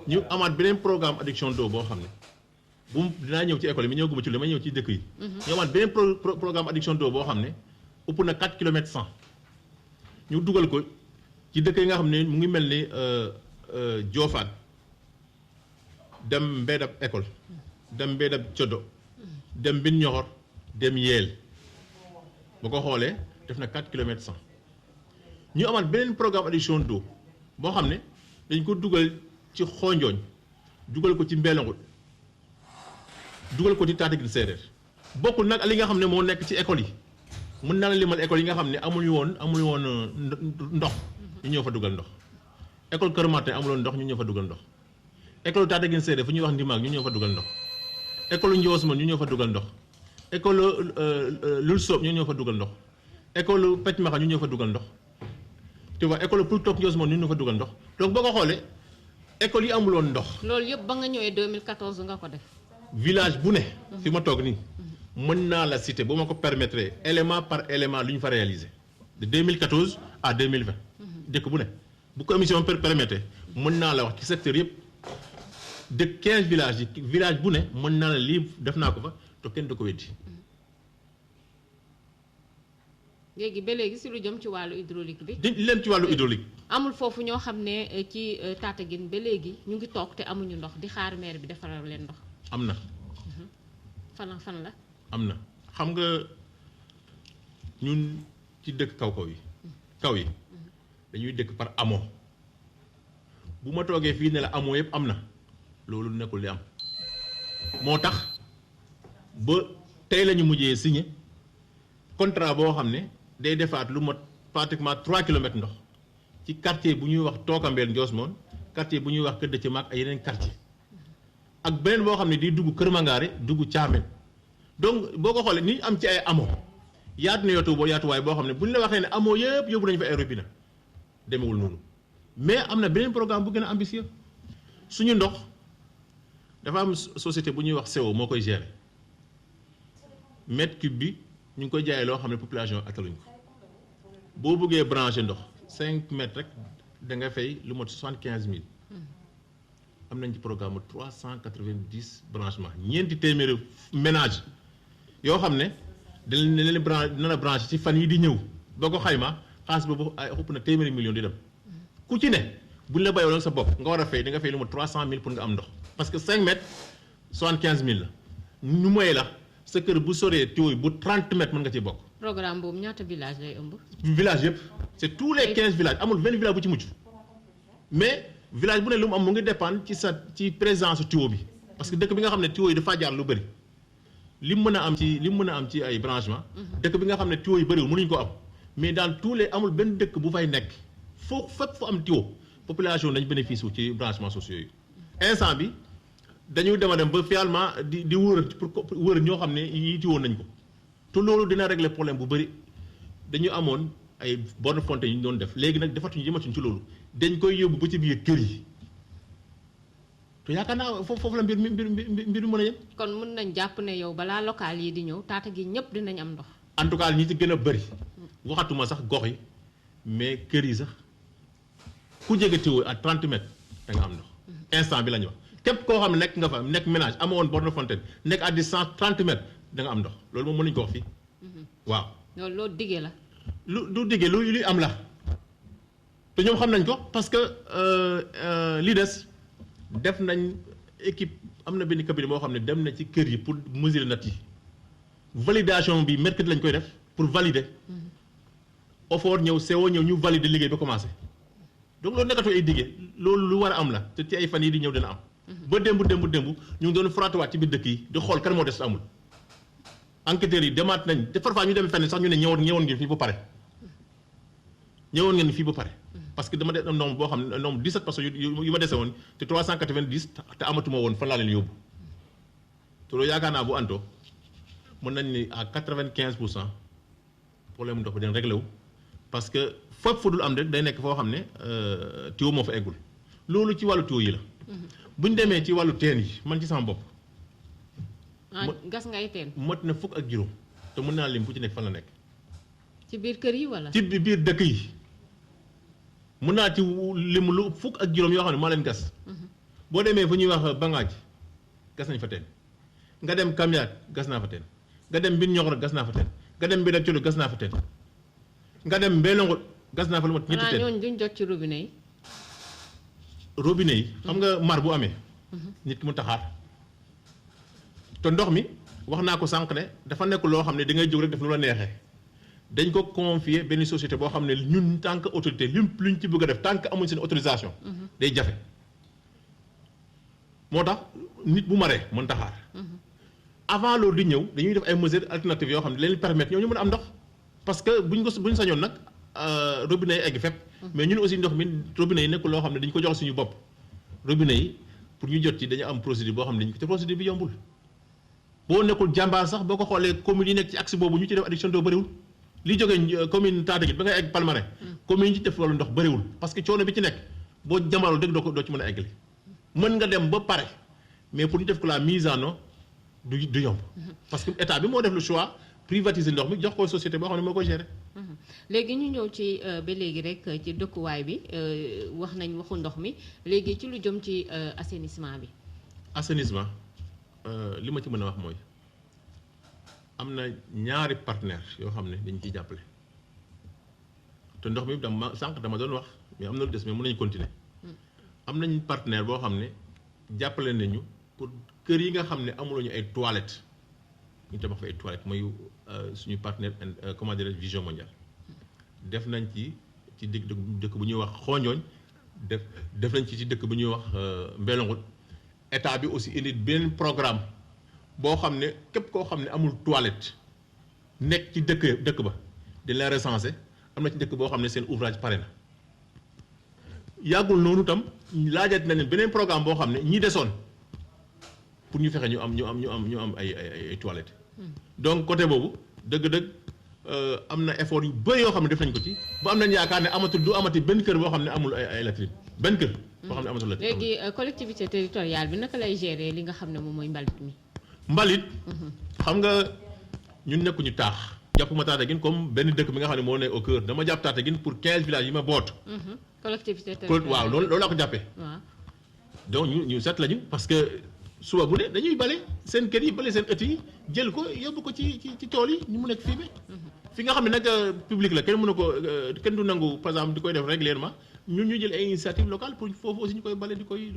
ñu amaat beneen programme adduction d'eau boo xam ne bu dinaa ñëw ci école yi mi ñëw guma ci li ma ñëw ci dëkk yi. ñu amaat beneen programme adduction d'eau boo xam ne ëpp na 4 kilomètres 100 ñu dugal ko ci dëkk yi nga xam ne mu ngi mel ni Diofane dem Mbedab école dem Mbedab Codo dem Mbin Ñoxor dem Yeel ba ko xoolee def na 4 kilomètres 100 ñu amaat beneen programme adduction d'eau boo xam ne dañ ko dugal ci Xonjooñ dugal ko ci Mbelongout dugal ko ci Tataguine Séeréer bokkul nag li nga xam ne moo nekk ci école yi mën naa la limal école yi nga xam ne amuñu woon ndox ñu ñëw fa dugal ndox école Kër Martin amuloon ndox ñu ñëw fa dugal ndox école Tataguine Séeréer fu ñuy wax Ndimaag ñu ñëw fa dugal ndox école Ndiosmone ñu ñëw fa dugal ndox école Lul Soob ñu ñëw fa dugal ndox école Pecc Maxa ñu ñëw fa dugal ndox tu vois école Poultok Ndiosmone ñu ñëw fa dugal ndox donc boo ko xoolee école yi amuloon ndox. loolu yëpp ba nga ñëwee 2014 nga ko def. village bu ne. fi ma toog nii. mën naa la citer bu ma ko permettre élément par élément lu ñu fa réalisé de 2014 à 2020. dëkk bu ne bu ko émission permettre mën naa la wax ci secteur yëpp de 15 villages yi village bu ne mën naa la lii def naa ko fa te kenn du ko weddi. léegi ba léegi si lu jëm ci wàllu hydraulique bi. di leen ci wàllu hydraulique. amul foofu ñoo xam ne ci Tataguine ba léegi ñu ngi toog te amuñu ndox di xaar maire bi defaral leen ndox. am na. fan la. am na xam nga ñun ci dëkk kaw yi dañuy dëkk par amoo bu ma toogee fii ne la amoo yëpp am na loolu nekkul li am moo tax ba tey la ñu mujjee signé contrat boo xam ne day defaat lu mot pratiquement 3 kilomètres ndox ci quartier bu ñuy wax Tookambeel Ndiosmone quartier bu ñuy wax Kër Dëcc Maak ak yeneen quartier ak beneen boo xam ne di dugg Kër Mangaare dugg Thiamène donc boo ko xoolee ni am ci ay amoo yaatu na yaatuwaay boo xam ne bu ñu la waxee ne amoo yëpp yóbbu nañu fa ay robinet demewul noonu mais am na beneen programme bu gën a ambitieux suñu ndox dafa am société bu ñuy wax CO moo koy gérer mètre cube bi ñu ngi koy jaayee loo xam ne population attaluñ ko boo bëggee branché ndox 5 mètres rek da nga fay lu mot 75 000 am nañ ci programme 390 branchement ñeenti téeméeri ménage yoo xam ne dina la branché ci fan yi di ñëw boo ko xayma xaalis boobu ay xupp na téeméeri million di dem ku ci ne buñ la bàyyiwoon sa bopp nga war a fay di nga fay lu mot 300 000 pour nga am ndox parce que 5 mètres 75 000 la ñu moy la sa kër bu soree tuyau yi bu 30 mètres mën nga ci bokk. programme boobu ñaata village lay ëmb. village yëpp c'est tous les 15 villages amul benn village bu ci mucc mais village bu ne lu mu am mu ngi dépendre ci présence tuyau bi parce que dëkk bi nga xam ne tuyau yi dafa jaar lu bëri li mu mën a am ci ay branchement dëkk bi nga xam ne tuyau yi bëriwul mënuñu ko am mais dans tous les amul benn dëkk bu fay nekk fépp fu am tuyau population nañ bénéfice wu ci branchement sociaux yi instant bi dañuy dem ba finalement di wër ñoo xam ne yi tuyau nañ ko te loolu dina régler problème bu bëri dañu amoon ay borne fontaine yi ñu doon def léegi nag defatuñu jëmatuñ ci loolu dañ koy yóbbu ba ci biir kër yi te yaakaar naa foofu la mbir mën a yem. kon mën nañ jàpp ne yow balaa local yi di ñëw Tataguine ñëpp dinañ am ndox. en tout cas ñi ci gën a bëri waxatuma sax gox yi mais kër yi sax ku jege tuyau à 30 mètres da nga am ndox. instant bi la ñu wax képp koo xam ne nekk nga fa nekk ménage amoon borne fontaine nekk à distance 30 mètres da nga am ndox loolu moom mën nañu ko wax fii waaw. loolu diggee la. lu diggee luy am la te ñoom xam nañ ko parce que li des def nañ équipe am na benn cabinet boo xam ne dem na ci kër yi pour mesurer natt yi validation bi mercredi lañ koy def pour valider OFOR ñëw CO ñëw ñu valider liggéey ba commencé donc loolu nekkatu ay diggee loolu lu war a am la te ci ay fan yi di ñëw dina am. ba démb ñu ngi doon frottawaat ci biir dëkk yi di xool kan moo des amul. enquêteurs yi demaat nañ te parfois ñu dem fenn sax ñu ne ñëwoon ngeen fii ba pare parce que dama def nombre boo xam ne nombre 17 personnes yu ma dese woon te 390 te amatuma woon fan laa leen yóbbu te loolu yaakaar naa bu antoo mën nañ ni à 95% problème ndox bi dañ réglé wu parce que fépp fu dul am rek day nekk foo xam ne tuyau moo fa eggul loolu ci wàllu tuyau yi la bu ñu demee ci wàllu teen yi man ci sama bopp gas ngay teen mot na fukk ak juróom te mën naa lim fu ci nekk fan la nekk ci biir kër yi wala ci biir dëkk yi mën naa ci lim lu fukk ak juróom yoo xam ne maa leen gas boo demee fu ñuy wax Bangaaj gas nañ fa teen nga dem Kamiat gas naa fa teen nga dem Mbin Ñoxor gas naa fa teen nga dem Mbina Colo gas naa fa teen nga dem Mbelongo gas naa fa lu mat ñetti teen ñooñu duñ jot ci robinet yi robinet yi xam nga mar bu amee nit ki mu taxaar te ndox mi wax naa ko sànq ne dafa nekk loo xam ne da ngay jóg rek def lu la neexee dañ ko confier benn société boo xam ne ñun tant que autorité luñ ci bëgg a def tant que amuñ seen autorisation day jafe moo tax nit bu maree mën taxaar avant loolu di ñëw dañuy def ay mesures alternatives yoo xam ne leen permettre ñoo ñu mën a am ndox parce que buñ sañoon nag robinet yi egg fépp mais ñun aussi ndox mi robinet yi nekk loo xam ne dañu ko jox suñu bopp robinet yi pour ñu jot ci dañu am procédure boo xam ne te procédure bi yombul boo nekkul jàmbaar sax boo ko xoolee commune yi nekk ci axe boobu ñu ci def adduction d'eau bëriwul li jógee commune Tataguine ba ngay egg Palmarin commune yi ci def loolu ndox bëriwul parce que coono bi ci nekk boo jàmbaarul dëgg doo ci mën a eggali mën nga dem ba pare mais pour ñu def ko la mise en œuvre du yomb parce que état bi moo def le choix privatiser ndox mi jox ko société boo xam ne moo ko gérer. léegi ñu ñëw ci ba léegi rek ci dëkkuwaay bi wax nañ waxu ndox mi léegi ci lu jëm ci assainissement bi. assainissement li ma ci mën a wax mooy am na ñaari partenaire yoo xam ne dañ ciy jàppale te ndox mi sànq dama doon wax mais am na lu des mais mën nañu continuer am nañ partenaire boo xam ne jàppale nañu pour kër yi nga xam ne amuluñu ay toilettes ñu tabax fa ay toilettes mooy suñu partenaire comment dirais-je Vision Mondiale def nañ ci dëkk bu ñuy wax Xooñooñ def nañ ci dëkk bu ñuy wax Mbelongout état bi aussi indi benn programme boo xam ne képp koo xam ne amul toilette nekk ci dëkk ba di la recenser am na ci dëkk boo xam ne seen ouvrage pare na yàggul noonu tam laajat na leen beneen programme boo xam ne ñi desoon pour ñu fexe ñu am ay toilettes donc côté boobu dëgg-dëgg am na effort yu bëri yoo xam ne def nañ ko ci ba am nañ yaakaar ne du amati benn kër boo xam ne amul ay latrine benn kër boo xam ne amatul latrine. léegi collectivité territoriale bi naka lay gérer li nga xam ne moom mooy mbalit mi. mbalit xam nga ñun nekkuñu taax jàppuma Tataguine comme benn dëkk bi nga xam ne moo ne au cœur dama jàpp Tataguine pour 15 villages yi ma boot. collectivité territoriale waaw loolu laa ko jàppee. waaw donc ñu set lañu parce que suba bu ne dañuy bale seen kër yi bale seen ëtt yi jël ko yóbbu ko ci tool yi ñu mu nekk fii fi nga xam ne nag public la kenn du nangu par exemple di koy def régulièrement ñun ñu jël ay initiative locale pour foofu aussi ñu koy bale di koy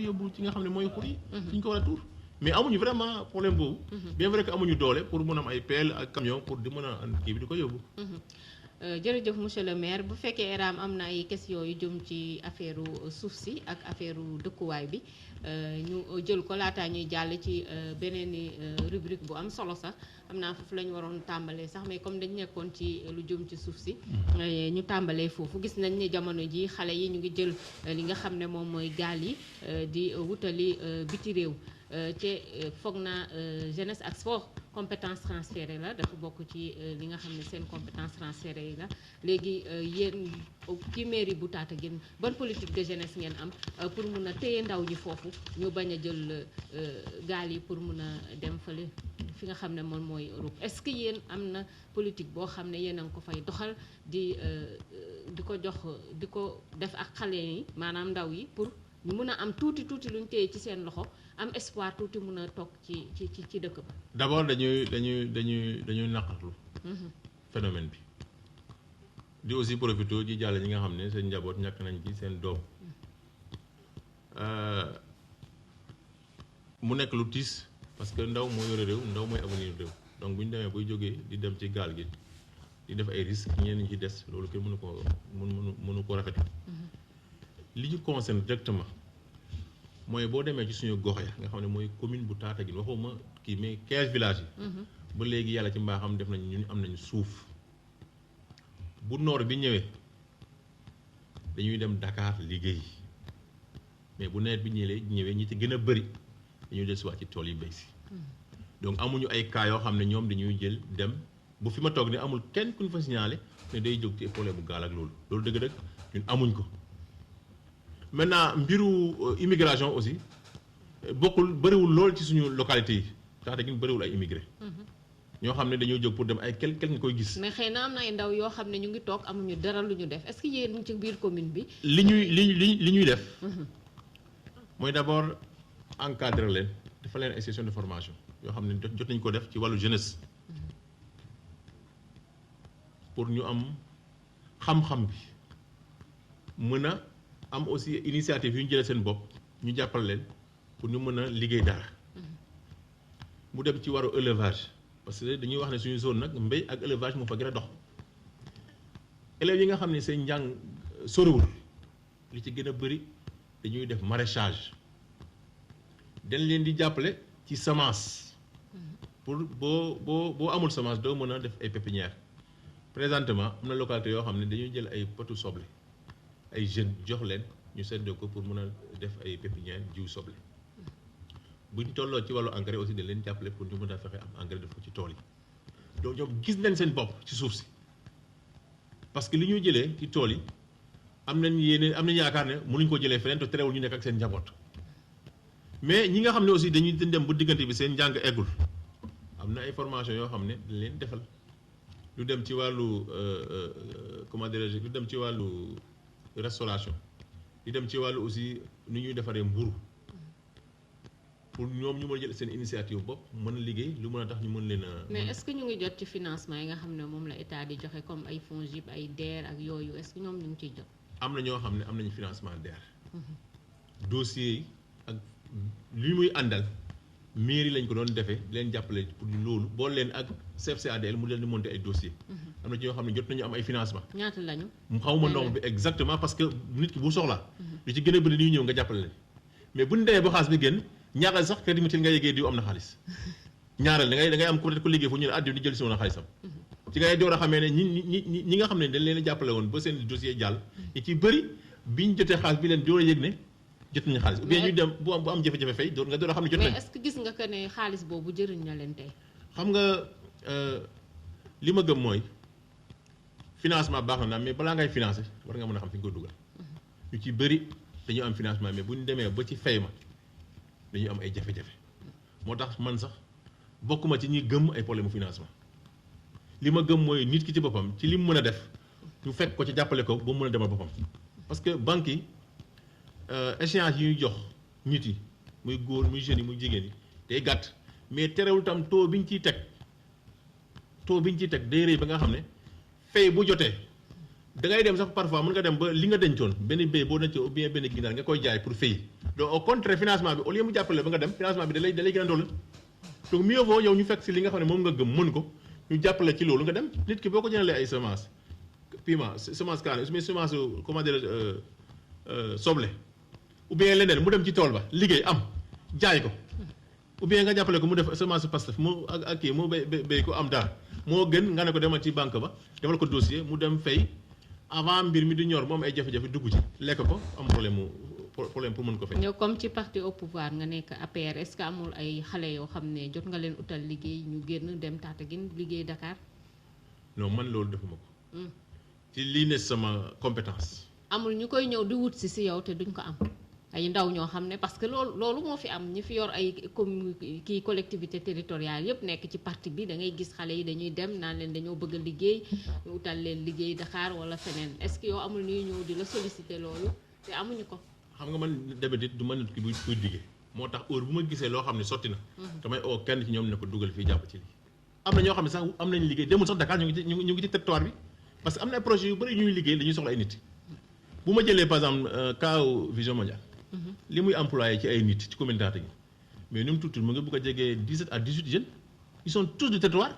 yóbbu ci nga xam ne mooy xur yi ñu ko war a tuur mais amuñu vraiment problème boobu bien vrai que amuñu doole pour mën a am ay pelle ak camion pour di mën a and kii bi di ko yóbbu jërëjëf monsieur le maire bu fekkee ERAM am na ay questions yu jëm ci affaire suuf si ak affaire dëkkuwaay bi ñu jël ko laataa ñuy jàll ci beneen rubrique bu am solo sax xam naa foofu la ñu waroon tàmbalee sax mais comme dañ nekkoon ci lu jëm ci suuf si ñu tàmbalee foofu gis nañ ne jamono ji xale yi ñu ngi jël li nga xam ne moom mooy gaal yi di wutali biti réew te foog naa jeunesse ak sport compétence transférée la dafa bokk ci li nga xam ne seen compétence transférée yi la léegi yéen ci mairie bu Tataguine ban politique de jeunesse ngeen am pour mun a téye ndaw ñi foofu ñu bañ a jël gaal yi pour mun a dem fële fi nga xam ne moom mooy Europe est-ce que yéen am na politique boo xam ne yéen a ngi ko fay doxal di ko jox di ko def ak xale yi maanaam ndaw yi pour ñu mun a am tuuti luñ téye ci seen loxo am espoir tuuti mun a toog ci dëkk ba. d'abord dañuy naqarlu phénomène bi di aussi profité ji jàll ñi nga xam ne seen njaboot ñàkk nañ ci seen doom mu nekk lu tiis parce que ndaw moo yore réew ndaw mooy avenir réew donc bu ñu demee buy jógee di dem ci gaal gi di def ay risques ñenn ñi ci des loolu kenn mënu ko rafetlu li ñu concerne directement mooy boo demee ci suñu gox ya nga xam ne mooy commune bu Tataguine waxuma kii mais 15 villages yi ba léegi yàlla ci mbaaxam def nañu ñun am nañu suuf bu noor bi ñëwee dañuy dem Dakar liggéey mais bu nawet bi ñëwee ñi ci gën a bëri dañuy del siwaat ci tool yi béy si donc amuñu ay cas yoo xam ne ñoom dañuy jël dem bu fi ma toog ni amul kenn ku ñu fa signalé ne day jóg ci problème bu gaal ak loolu dëgg-dëgg ñun amuñ ko maintenant mbiru immigration aussi bëriwul lool ci suñu localité yi Tataguine bëriwul ay immigré ñoo xam ne dañoo jóg pour dem ay quelque nga koy gis. mais xëy na am na ay ndaw yoo xam ne ñu ngi toog amuñu dara lu ñu def est-ce que yéen ci biir commune bi. li ñuy def. mooy d'abord encadrer leen dafa leen ay session de formation yoo xam ne jot nañu ko def ci wàllu jeunesse pour ñu am xam-xam bi mën a am aussi initiative yu ñu jëlee seen bopp ñu jàppal leen pour ñu mën a liggéey dara mu dem ci waru élevage parce que dañuy wax ne suñu zone nag mbéy ak élevage moo fa gën a dox élèves yi nga xam ne seen njàng soriwul li ci gën a bëri dañuy def maraîchage dañ leen di jàppale ci semence pour boo amul semence doo mën a def ay pépinière présentement am na localité yoo xam ne dañuy jël ay potu soble ay jeunes jox leen ñu seddoo ko pour mën a def ay pépinière jiw soble buñ tolloo ci wàllu engrais aussi dañ leen jàppale pour ñu mën a fexe am engrais def ko ci tool yi donc ñoom gis nañ seen bopp ci suuf si parce que li ñuy jëlee ci tool yi am nañ yaakaar ne mënuñ ko jëlee feneen te terewul ñu nekk ak seen njaboot mais ñi nga xam ne aussi dañuy dem ba diggante bi seen njàng eggul am na ay formation yoo xam ne dañ leen defal lu dem ci wàllu comment dirais-je lu dem ci wàllu restauration lu dem ci wàllu aussi nu ñuy defaree mburu pour ñoom ñu mën a jël seen initiative bopp mën a liggéey lu mën a tax ñu mën leen a. mais est-ce que ñu ngi jot ci financement yi nga xam ne moom la état di joxe comme ay FONGIP ay DER ak yooyu est-ce que ñoom ñu ngi ciy jot. am na ñoo xam ne am nañu financement DER. dossiers yi ak li muy àndal mairie lañ ko doon defee leen jàppale pour loolu boole leen ak CFCADL mu leen di monter ay dossiers. am na ci ñoo xam ne jot nañu am ay financement. ñaata lañu. xawma nombre bi exactement parce que nit ki bu soxlaa. lu ci gën a bëri dañuy ñëw nga jàppale leen mais bu ñu demee ba xaalis bi génn. ñaareel sax crédit mutuel nga yëgee diw am na xaalis ñaareel da ngay am peut-être ko liggéey fu ñu ne diw di jël si woon a xaalisam ci ngay door a xamee ne ñi nga xam ne dañ leen a jàppale woon ba seen dossier jàll yi ci bëri biñ jotee xaalis bi leen door a yëg ne jot nañu xaalis ou bien ñu dem bu am jafe-jafe fay nga door a xam ne jot nañu. mais est-ce que gis nga que ne xaalis boobu jëriñ na leen tey. xam nga li ma gëm mooy financement baax na mais balaa ngay financer war nga mën a xam fi nga ko dugal ñu ci bëri dañu am financement mais bu ñu demee ba ci fay ma dañuy am ay jafe-jafe moo tax man sax bokkuma ci ñi gëm ay problème financement li ma gëm mooy nit ki ci boppam ci li mu mën a def ñu fekk ko ci jàppale ko ba mu mën a demal boppam parce que banque yi échéance yi ñuy jox nit yi muy góor muy jeunes yi muy jigéen yi day gàtt mais terewul tam taux bi ñu ciy teg day rëy ba nga xam ne fay bu jotee da ngay dem sax parfois mën nga dem ba li nga dencoon benn béy boo dencoon ou bien benn ginaar nga koy jaay pour fay donc au contraire financement bi au lieu mu jàppale ba nga dem financement bi da lay gën a doole donc mieux vaut yow ñu fekk si li nga xam ne moom nga gëm mën ko ñu jàppale ci loolu nga dem nit ki boo ko jëndalee ay semence piment semence kaane su ma semence comment dire soble ou bien leneen mu dem ci tool ba liggéey am jaay ko ou bien nga jàppale ko mu def semence pastef mu ak kii mu béy ko am dara moo gën nga ne ko demal ci banque ba defal ko dossier mu dem fay avant mbir mi di ñor moom ay jafe-jafe dugg ci lekk ko am problème pour mën ko fay. ñëw comme ci parti au pouvoir nga nekk APR est-ce que amul ay xale yoo xam ne jot nga leen utal liggéey ñu génn dem Tataguine liggéey Dakar. non man loolu defuma ko. ci lii ne sama compétence. amul ñu koy ñëw di wut si yow te duñ ko am ay ndaw ñoo xam ne parce que loolu moo fi am ñi fi yor ay kii collectivité territoriale yëpp nekk ci parti bi da ngay gis xale yi dañuy dem naan leen dañoo bëgg a liggéey ñu utal leen liggéey Dakar wala feneen est-ce que yow amul ñuy ñëw di la solliciter loolu te amuñu ko. xam nga man d'habitude du ma nit ki buy liggéey moo tax heure bu ma gisee loo xam ne sotti na. damay oo kenn ci ñoom ne ko dugal fii jàpp ci lii. am na ñoo xam ne sax am nañu liggéey demul sax Dakar ñu ngi ci territoire bi parce que am na ay projets yu bëri ñuy liggéey dañuy soxla ay nit bu ma jëlee par exemple cas Vision Mondiale. li muy employé ci ay nit ci commune Tataguine mais nu mu tuuti mu ngi bëgg a jege 17 à 18 jeunes ils sont tous du territoire.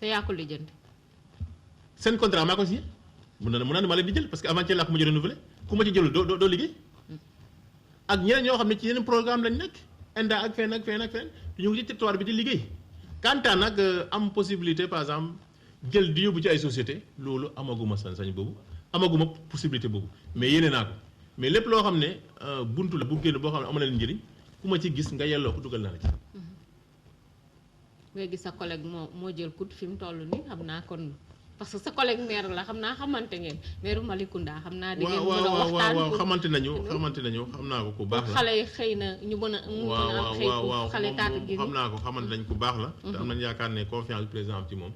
te yaa ko lijjanti. seen contrat maa ko signé mun naa ne maa leen di jël parce que avant laa ko mujj renouvelé ku ma ci jëlul doo liggéey ak ñeneen ñoo xam ne ci yeneen programme lañ nekk ENDA ak feneen ñu ngi ci territoire bi di liggéey. quant à nag am possibilité par exemple jël di yóbbu ci ay société loolu amaguma sañ-sañ boobu amaguma possibilité boobu mais yéene naa ko. mais lépp loo xam ne buntu la bu génn boo xam ne amal na leen njëriñ ku ma ci gis nga yelloo ko dugal naa la ci. nga gis sa collègue moo jël kut fi mu toll nii xam naa kon parce que sa collègue maire la xam naa xamante ngeen maire Malicounda xam naa. di ngeen mën a waxtaan waaw xamante nañu xam naa ko ku baax la. xale yi xëy na ñu mën a. waaw xëy xale Tataguine xam naa ko xamante nañ ku baax la. te am nañu yaakaar ne confiance bi président am ci moom.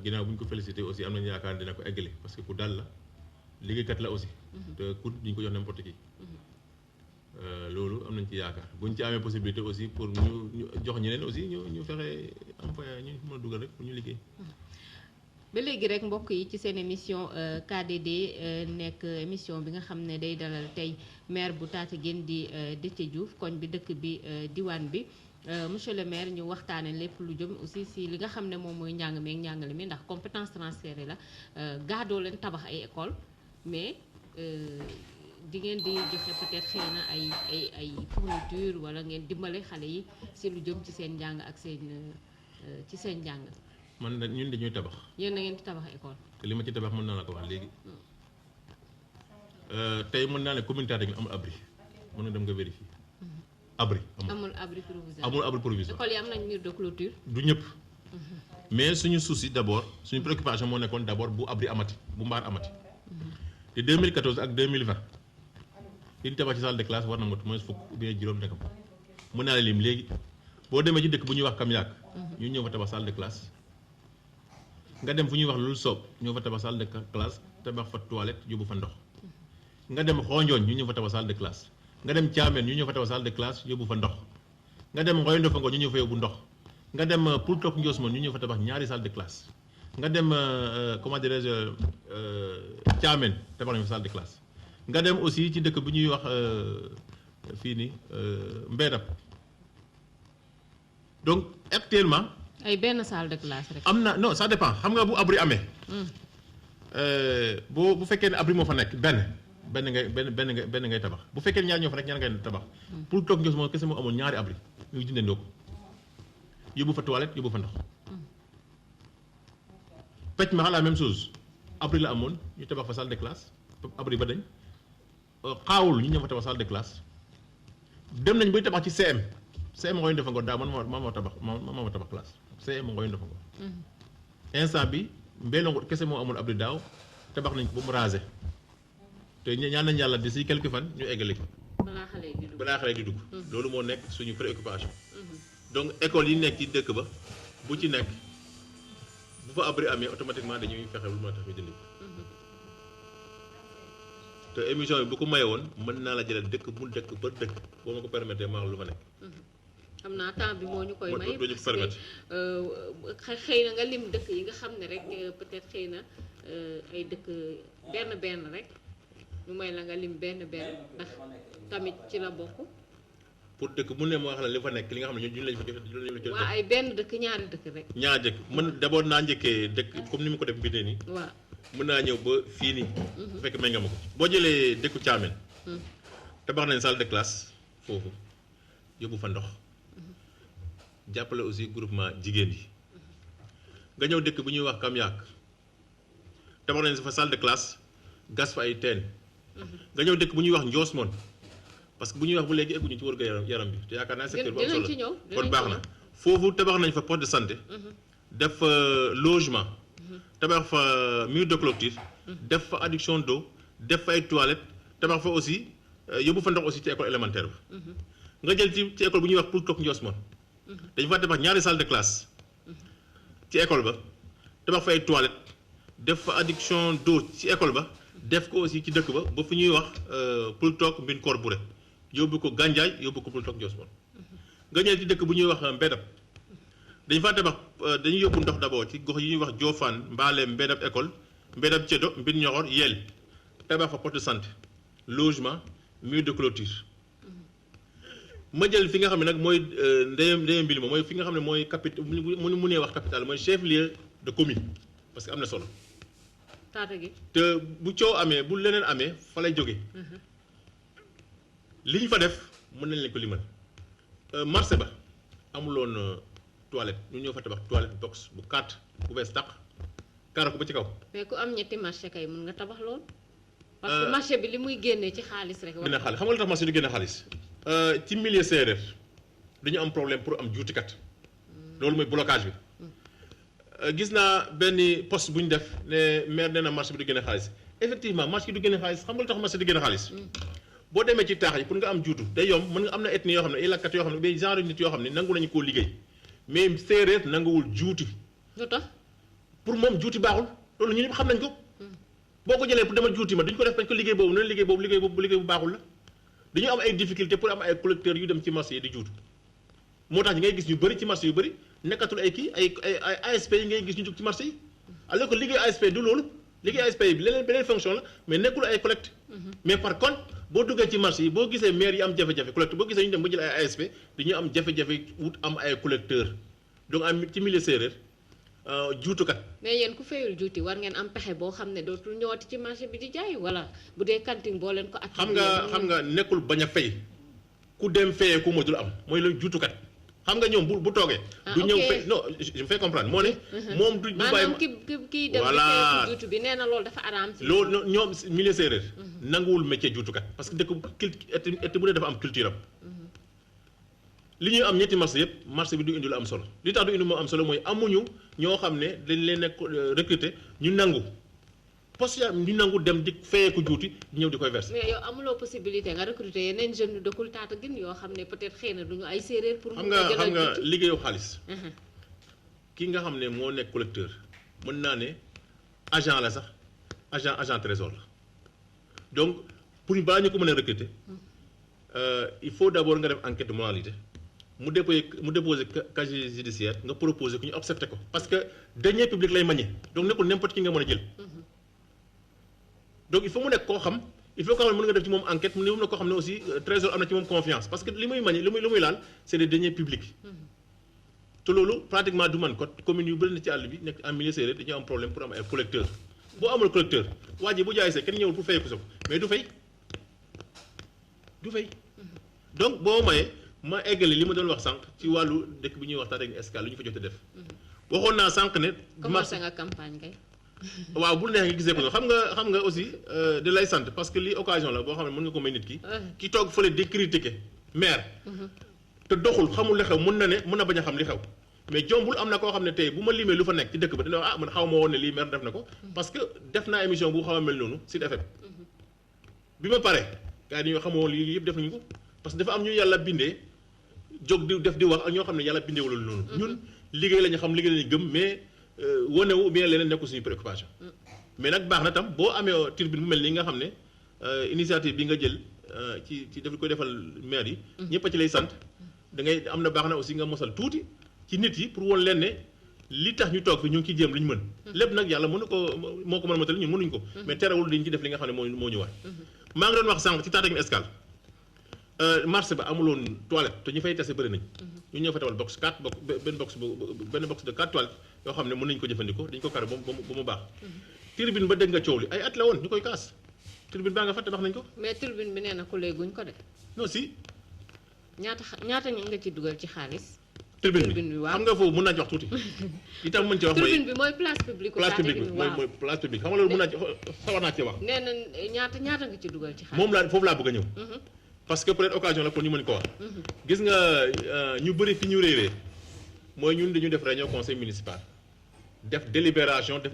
ginnaaw bu ñu ko félicité aussi am nañu yaakaar ne dina ko eggale parce que ku dal la liggéeykat la aussi. te ku duñ ko jox n'importe qui. loolu am nañ ci yaakaar buñ ci amee possibilité aussi pour ñu jox ñeneen aussi ñu fexe employé ñu mën a dugal rek pour ñu liggéey. ba léegi rek mbokk yi ci seen émission KDD nekk émission bi nga xam ne day dalal tey maire bu Tataguine di Déthié Diouf koñ bi dëkk bi diwaan bi monsieur le maire ñu waxtaane lépp lu jëm aussi si li nga xam ne moom mooy njàng mi ak njàngale mi ndax compétence transférée la gaadoo leen tabax ay école mais di ngeen di joxe peut-être xëy na ay fourniture wala ngeen dimbale xale yi si lu jëm ci seen njàng ak seen njàng. man ñun dañuy tabax. yéen na ngeen di tabax école. te li ma ci tabax mën naa la ko wax léegi. tey mën naa ne commune Tataguine amul abri mën na dem nga vérifier. abri amul abri provisoire. amul abri provisoire. école yi am nañ mur de clôture. du ñëpp. mais suñu souci d'abord suñu préoccupation moo nekkoon d'abord bu abri amati bu mbaar amati. te 2014 ak 2020 li ñu tabax ci salle de classe war na mot moins fukk ou bien juróom nekk mën naa la lim léegi boo demee ci dëkk bu ñuy wax Kamyaak ñu ñëw fa tabax salle de classe nga dem fu ñuy wax Loul Sob ñëw fa tabax salle de classe tabax fa toilette yóbbu fa ndox nga dem Xonjooñ ñu ñëw fa tabax salle de classe nga dem Thiamène ñu ñëw fa tabax salle de classe yóbbu fa ndox nga dem Ngoy Ndofango ñu ñëw fa yóbbu ndox nga dem Poul Took Ndiosmone ñu ñëw fa tabax ñaari salle de classe nga dem comment dirais-je Thiamène tabax nañu fa salle de classe nga dem aussi ci dëkk bu ñuy wax fii nii Mbédap donc actuellement. ay benn salle de classe rek. am na non ça dépend xam nga bu abri amee. bu fekkee ne abri moo fa nekk benn ngay tabax bu fekkee ne ñaar ñoo fa nekk ñaar ngay tabax. pour toog njos moom kese moo amoon ñaari abri ñu jëndandoo ko yóbbu fa toilette yóbbu fa ndox. pecc ma la même chose abri la amoon ñu tabax fa salle de classe abri ba dañ xaawul ñu ñëw fa tabax salle de classe dem nañ bay tabax ci CM Ngoy Ndofango daaw man moo tabax classe CM Ngoy Ndofango instant bi Mbelongo kese moo amul abri daaw tabax nañ ko ba mu rasé te ñaan nañ yàlla d'ici quelques fan ñu eggali ko balaa xale di dugg loolu moo nekk suñu préoccupation donc école yi nekk ci dëkk ba bu ci nekk bu fa abri amee automatiquement dañuy fexe lu ma tax ñu dindi te émission bi bu ko maye woon mën naa la jëlal dëkk bu dëkk ba dëkk boo ma ko permettre maa lu fa nekk. xam naa temps bi moo ñu koy may parce que xëy na nga lim dëkk yi nga xam ne rek peut-être xëy na ay dëkk benn rek ñu may la nga lim benn ndax tamit ci la bokk. pour dëkk mu ne ma wax la li fa nekk li nga xam ne ñun lañ fa jël. waaw ay benn dëkk ñaari dëkk rek. ñaari dëkk man d'abord naa njëkkee dëkk comme ni ma ko def bindee nii. waaw. mën naa ñëw ba fii nii. bu fekkee may nga ma ko boo jëlee dëkku Thiamène. tabax nañ salle de classe foofu yóbbu fa ndox. jàppale aussi groupement jigéen yi. nga ñëw dëkk bu ñuy wax Kamyaak tabax nañ fa salle de classe gas fa ay teen. nga ñëw dëkk bu ñuy wax Ndiosmone parce que bu ñuy wax bu léegi egguñu ci wërgu yaram bi te yaakaar naa secteur bu am solo kon baax na foofu tabax nañ fa poste de santé. def fa logement. tabax fa mur de clôture def fa adduction d'eau def fa ay toilettes tabax fa aussi yóbbu fa ndox aussi ci école élémentaire ba nga jël ci école bu ñuy wax Poul Took Ndiosmone dañu fa tabax ñaari salle de classe ci école ba tabax fa ay toilettes def fa adduction d'eau ci école ba def ko aussi ci dëkk ba fu ñuy wax Poul Took Mbine Kor Bouré yóbbu ko Gandiaye yóbbu ko Poul Took Ndiosmone nga ñëw ci dëkk bu ñuy wax Mbédap dañu faa tabax dañuy yóbbu ndox d'abord ci gox yi ñuy wax Diofane Mbaleem Mbédap école Mbédap Ceddo Mbine Ñoxor Yel tabax fa poste de santé logement mur de clôture ma jël fi nga xam ne nag mooy ndeyam mbili mooy fi nga xam ne mooy capital mu nee wax capital mooy chef lieu de commune parce que am na solo. Tataguine te bu coow amee bu leneen amee fa lay jóge li ñu fa def mën nañ leen ko limal marché ba amuloon toilette ñu ñëw fa tabax toilette box bu 4 bu bees tàq kaara ko ba ci kaw. mais ku am ñetti marché kay mën nga tabax lool. parce que marché bi li muy génnee ci xaalis rek. dina xaalis xam nga lu tax marché du génne xaalis. ci milieu séeréer dañu am problème pour am juutikat loolu mooy blocage bi. gis naa benn poste bu ñu def ne maire nee na marché bi du génne xaalis effectivement marché bi du génne xaalis xam nga lu tax marché du génne xaalis. boo demee ci taax yi pour nga am juutu day yomb mën nga am na ethnie yoo xam ne ay lakkat yoo xam ne bay genre nit yoo xam ne nangu nañu koo liggéey mais séeréer nanguwul juuti. lu tax pour moom juuti baaxul loolu ñu ñëpp xam nañ ko. boo ko jëlee pour demal juuti ma duñ ko def parce que liggéey boobu noonu liggéey bu baaxul la dañu am ay difficulté pour am ay collecteurs yu dem ci marché yi di juutu moo tax ñi ngay gis ñu bëri ci marché yu bëri nekkatul ay kii ay ASP yi ngay gis ñu jóg ci marché yi alors que liggéey ASP du loolu liggéey ASP bi beneen fonction la mais nekkul ay collecte mais par contre boo duggee ci marché yi boo gisee maire yi am jafe-jafe collecte boo gisee ñu dem ba jël ay ASP dañuy am jafe-jafe wut am ay collecteurs donc am ci milieu séeréer juutukat. mais yéen ku fayul juuti war ngeen am pexe boo xam ne dootul ñëwati ci marché bi di jaay wala bu dee cantine boo leen ko. xam nga nekkul bañ a fay ku dem fayee ku modul am mooy la juutukat xam nga ñoom bu toogee. du ñëw fay non je me fais comprendre moo ne. moom du bàyyi maanaam kii dem di fay juutu bi nee na loolu dafa araam ci loolu ñoom milieu séeréer. nanguwul métier juutukat parce que dëkk bu ne dafa am culture am. li ñuy am ñetti marché yëpp marché bi du indi lu am solo li tax du indi moo am solo mooy amuñu ñoo xam ne dañ leen nekk recruter ñu nangu poste ya ñu nangu dem di fayee ko juuti ñëw di koy verser. mais yow amuloo possibilité nga recruter yeneen jeunes yu dëkkul Tataguine yoo xam ne peut-être xëy na duñu ay séeréer pour xam nga liggéeyu xaalis ki nga xam ne moo nekk collecteur mën naa ne agent la sax agent trésor la donc pour ñu balaa ñu ko mën a recruter il faut d'abord nga def enquête de moralité mu déposer casier judiciaire nga proposer ku ñu accepté ko parce que deniers publics lay manier donc nekkul n'importe qui nga mën a jël donc il faut mu nekk koo xam il faut koo xam ne mën nga def ci moom enquête mu ne koo xam ne aussi trésor am na ci moom confiance parce que li muy manier li muy laal c'est des deniers publics te loolu pratiquement du man ko commune yu bëri na ci àll bi nekk en milieu séeréer dañu am problème pour am ay collecteur boo amul collecteur waa ji bu jaay see kenn ñëwul pour fay ko so mais du fay donc boo mayee ma eggale li ma doon wax sànq ci wàllu dëkk bi ñuy wax Tataguine Escale lu ñu fa jot a def waxoon naa sànq ne commencé nga campagne kay waaw bu neex nga gisee ko xam nga aussi di lay sant parce que lii occasion la boo xam ne mën nga ko may nit ki toog fële di critiquer maire te doxul xamul li xew mën na bañ a xam li xew mais jombul am na koo xam ne tey bu ma limee lu fa nekk ci dëkk ba dina wax man xaw ma woon ne lii maire def na ko parce que def naa émission bu xaw a mel noonu Sud FM bi ma pare gars yi dañoo xamoo lii yëpp def nañu ko parce que dafa am ñu yàlla bindee jóg di def di wax ak ñoo xam ne yàlla bindee wala noonu ñun liggéey la ñu xam liggéey la ñu gëm mais wanewu ou bien leneen nekkul suñu préoccupation mais nag baax na tam boo amee tribune bu mel nii nga xam ne initiative bi nga jël ci daf koy defal maire yi ñëpp a ci lay sant da ngay am na baax na aussi nga mosal tuuti ci nit yi pour woon leen ne li tax ñu toog fi ñu ngi ciy jéem li ñu mën lépp nag yàlla mënu ko moo ko mën a matal ñun mënuñ ko mais terewul dañ ci def li nga xam ne moo ñu war maa ngi doon wax sànq ci Tataguine Escale marché ba amuloon toilette te ñu fay tase bëri nañ ñu ñëw fa tawal box 4 benn box de 4 toilettes yoo xam ne mën nañu ko jëfandikoo dañ ko kare ba mu baax tribune ba dégg nga coow li ay at la woon ñu koy kaas tribune baa nga fa tabax nañ ko mais tribune bi nee na ku léeguñ ko de non si ñaata nga ci dugal ci xaalis tribune bi xam nga foofu mën naa ci wax tuuti itam mën ci wax tribune bi mooy place publique mooy place publique xam nga loolu mën naa ci sawar naa ci wax nee na ñaata nga ci dugal ci xaalis moom laa foofu laa bëgg a ñëw parce que peut-être occasion la pour ñu mën ko wax gis nga ñu bëri fi ñu réeree mooy ñun dañu def réunion conseil municipal def délibération def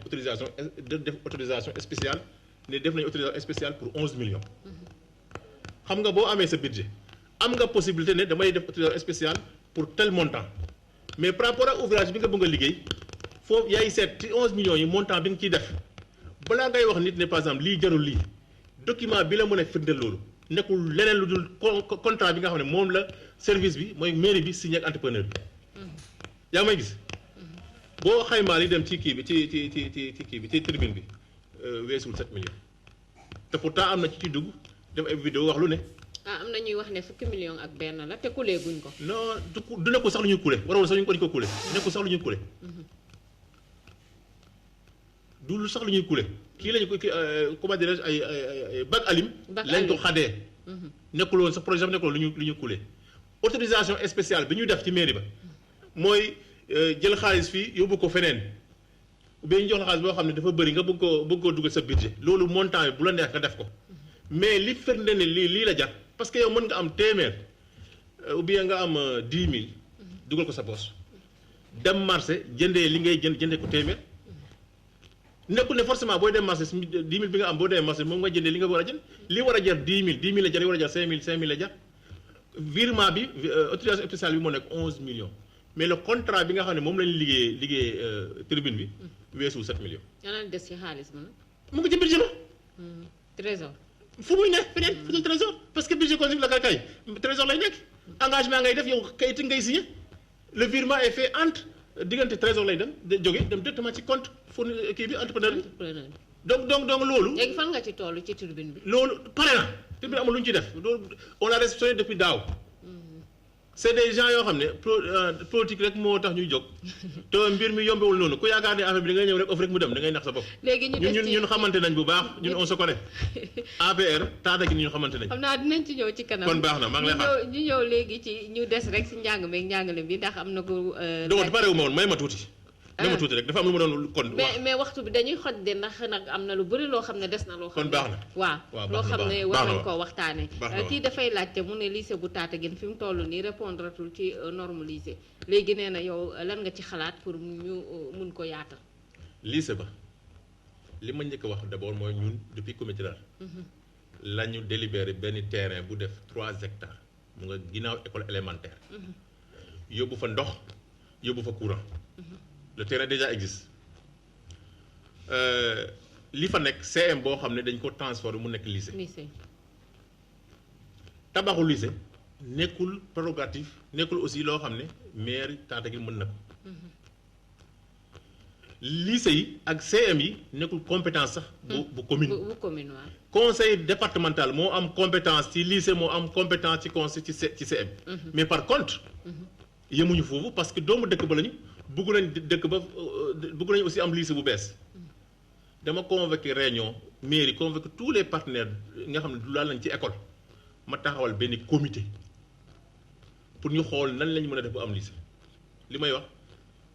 autorisation spéciale ne def nañu autorisation spéciale pour 11 millions xam nga boo amee sa budget am nga possibilité ne damay def autorisation spéciale pour tel montant mais par rapport ak ouvrage bi nga bëgg a liggéey foofu yaay seet ci 11 millions yi montant bi nga ciy def balaa ngay wax nit ne par exemple lii jarul lii document bi la mën a firndeel loolu nekkul leneen lu dul contrat bi nga xam ne moom la service bi mooy mairie bi signé ak entrepreneur bi yaa may gis boo xaymaa li dem ci kii bi ci tribune bi weesul 7 millions te pourtant am na ci dugg def ay vidéo wax lu ne. am na ñuy wax ne fukki millions ak benn la te kulee guñ ko. non du nekkul sax lu ñuy kule waroon sax ñu ko kule nekkul sax lu ñuy kule. du lu sax lu ñuy kule kii lañu ko comment dirais-je ay bac alim. lañ ko xadee. nekkul woon sax projet bi nekkul lu ñuy kule. autorisation spéciale bi ñu def ci mairie ba mooy jël xaalis fii yóbbu ko feneen ou bien ñu jox la xaalis boo xam ne dafa bëri nga bëgg koo dugal sa budget loolu montant bi bu la neex nga def ko mais li firnde ne lii la jar parce que yow mën nga am téeméer ou bien nga am 10 000 dugal ko sa poche dem marché jëndee li ngay jëndee ko téeméer nekkul ne forcément booy dem marché 10 000 bi nga am boo demee marché moom nga jëndee li nga war a jënd li war a jar 10 000 la jar li war a jar 5 000 la jar virement bi autorisation spéciale bi moo nekk 11 millions mais le contrat bi nga xam ne moom lañu liggéey tribune bi weesu 7 millions. ñoo des ci xaalis bi nag. mu ngi ci budget ba. trésor. fu muy ne feneen fu dul trésor parce que budget consigne la kay trésor lay nekk engagement ngay def yow kayit ngay signé le virement est fait entre diggante trésor lay dem jóge dem directement ci compte fourni kii bi entrepreneur bi. donc loolu. léegi fan nga ci toll ci tribune bi. loolu pare na tribune amul lu ñu ci def loolu on a réceptionné depuis daaw. c'est des gens yoo xam ne politique rek moo tax ñuy jóg te mbir mi yombewul noonu ku yaakaar ne affaire bi da ngay ñëw rek of rek mu dem da ngay nax sa bopp. léegi ñun xamante nañ bu baax ñun on se connaît APR Tataguine ñun xamante nañ. xam naa dinañ ci ñëw ci kanam. kon baax na maa ngi lay xaar ñu ñëw léegi ci ñu des rek si njàng meeg njàngale bi ndax am na ko. donc parewu ma woon may ma tuuti. may ma tuuti rek dafa am lu ma doon kon. mais waxtu bi dañuy xoj de ndax nag am na lu bëri loo xam ne des na loo xam ne. kon baax na waaw loo xam ne war nañ koo waxtaane kii dafay laajte mu ne lycée bu Tataguine fi mu toll nii répondre tul ci norme lycée léegi nee na yow lan nga ci xalaat pour ñu mun ko yaatal. lycée ba li ma njëkk a wax d'abord mooy ñun depuis comité rural la ñu délibéré benn terrain bu def 3 hectares mu nga ginnaaw école élémentaire yóbbu fa ndox yóbbu fa courant le terrain déjà existe li fa nekk CM boo xam ne dañ ko transformé mu nekk lycée tabaxu lycée nekkul prérogative nekkul aussi loo xam ne maire Tataguine mën na ko lycée yi ak CM yi nekkul compétence sax bu commune waaw. conseil départemental moo am compétence ci lycée moo am compétence ci conseil ci CM mais par contre yemuñu foofu parce que doomu dëkk ba lañu bëgg nañ dëkk ba bëgg nañu aussi am lycée bu bees dama convoqué réunion mairie convoqué tous les partenaires nga xam ne du laal nañ ci école ma taxawal benn comité pour ñu xool nan lañ mën a def bu am lycée li may wax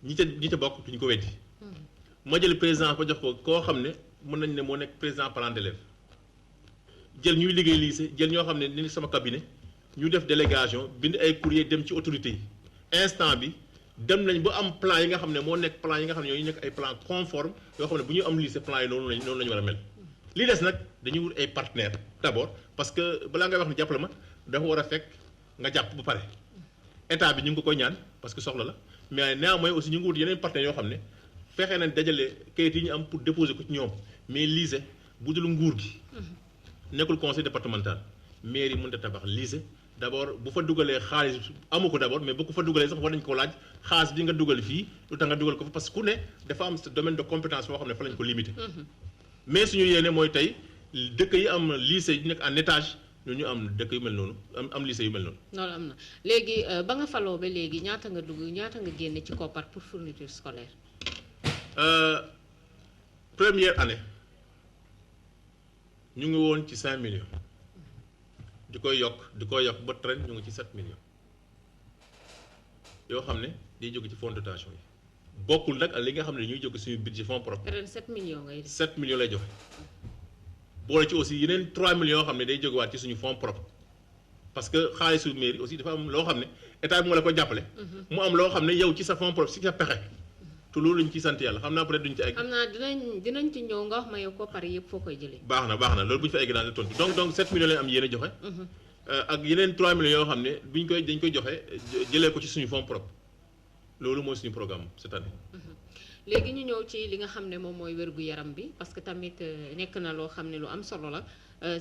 ñi ca bokk duñu ko weddi ma jël président ba jox ko koo xam ne mën nañ ne moo nekk président parent d'élève jël ñuy liggéey lycée jël ñoo xam ne ni sama cabinet ñu def délégation bind ay courrier dem ci autorités yi instant bi dem nañ ba am plan yi nga xam ne moo nekk plan yi nga xam ne ñooñu nekk ay plan conforme yoo xam ne bu ñu am lycée plan yi noonu la ñu war a mel li des nag dañuy wut ay partenaires d'abord parce que balaa ngay wax ne jàppale ma dafa war a fekk nga jàpp bu pare état bi ñu ngi ko koy ñaan parce que soxla la mais néanmoins aussi ñu ngi wut yeneen partenaires yoo xam ne fexe nañ dajale kayit yi ñu am pour déposer ko ci ñoom mais lycée bu dul nguur gi nekkul conseil départemental mairie mënut a tabax lycée d'abord bu fa dugalee xaalis amu ko d'abord mais bu ko fa dugalee sax war nañ ko laaj xaalis bi nga dugal fii lu tax nga dugal ko fa parce que ku ne dafa am domaine de compétence boo xam ne fa lañ ko limité mais suñu yéene mooy tey dëkk yi am lycée yi nekk en étage ñu am dëkk yu mel noonu am lycée yu mel noonu. loolu am na léegi ba nga faloo ba léegi ñaata nga génne ci koppar pour fourniture scolaire. Première année ñu ngi woon ci 5 millions di koy yokk ba ren ñu ngi ci 7 millions yoo xam ne day jóge ci fonds de dotation yi bokkul nag ak li nga xam ne ñuy jóge suñu budget fonds propre. ren 7 millions ngay def. 7 millions lay joxe boole ci aussi yeneen 3 millions yoo xam ne day jógewaat ci suñu fonds propre parce que xaalisu mairie aussi dafa am loo xam ne état bi moo la ko jàppale. mu am loo xam ne yow ci sa fonds propre si sa pexe. te loolu lañ ciy sant yàlla xam naa peut-être duñ ci egg. xam naa dinañ ci ñëw nga wax ma yow koppar yëpp foo koy jëlee. baax na loolu bu ñu fa egg daan la tontu donc 7 millions lañ am yéen a joxe. ak yeneen 3 millions yoo xam ne dañ koy joxe jëlee ko ci suñu fonds propre loolu mooy suñu programme cette année. léegi ñu ñëw ci li nga xam ne moom mooy wérgu yaram bi parce que tamit nekk na loo xam ne lu am solo la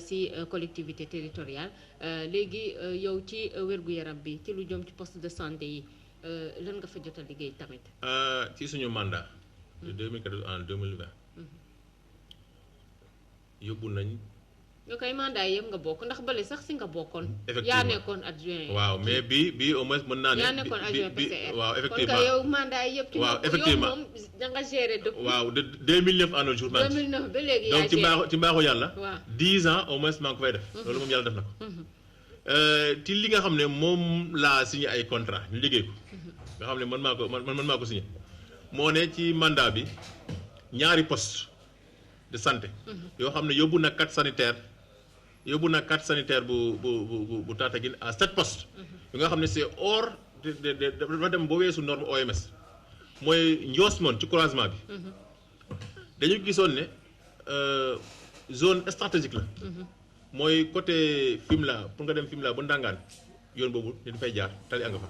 si collectivité territoriale léegi yow ci wérgu yaram bi ci lu jëm ci poste de santé yi. lan nga fa jot a liggéey tamit. ci suñu mandat. de 2014 en 2020. yóbbu nañ. nga koy mandat yëpp nga bokk ndax bële sax si nga bokkoon. effectivement yaa nekkoon adjoint. waaw mais bii au moins mën naa ne. yaa nekkoon adjoint PCR. waaw effectivement kon que yow mandat yëpp. waaw effectivement yow moom da nga gérer depuis. waaw de 2009 à nos jours. 2009 ba léegi yaa gérer donc ci mbaaxu yàlla. waaw 10 ans au moins maa ngi ko fay def. loolu moom yàlla def na ko. ci li nga xam ne moom laa signé ay contrat ñu liggéey ko. nga xam ne man maa ko signé moo ne ci mandat bi ñaari poste de santé. yoo xam ne yóbbu na carte sanitaire bu Tataguine à 7 postes. yu nga xam ne c'est hors dafa dem ba weesu norme OMS mooy Ndiosmone ci croisement bi. dañu gisoon ne zone stratégique la. mooy côté Fimela pour nga dem Fimela ba Ndangaan yoon boobu ni dafay jaar tali anga fa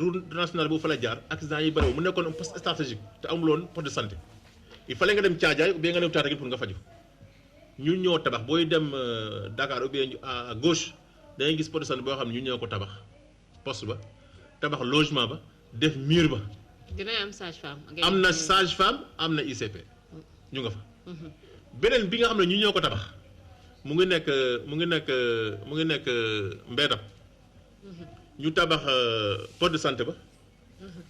route nationale boobu fa la jaar accident yi bëriwul mu nekkoon un poste stratégique te amuloon poste de santé il fallait nga dem Thiadiaye ou bien nga dem Tataguine pour nga faju ñun ñoo tabax booy dem Dakar ou bien à gauche da ngay gis poste de santé boo xam ne ñun ñoo ko tabax poste ba tabax logement ba def mur ba. dina am sage-femme. am na sage-femme am na ICP ñu nga fa. beneen bi nga xam ne ñun ñoo ko tabax. mu ngi nekk Mbedam ñu tabax poste de santé ba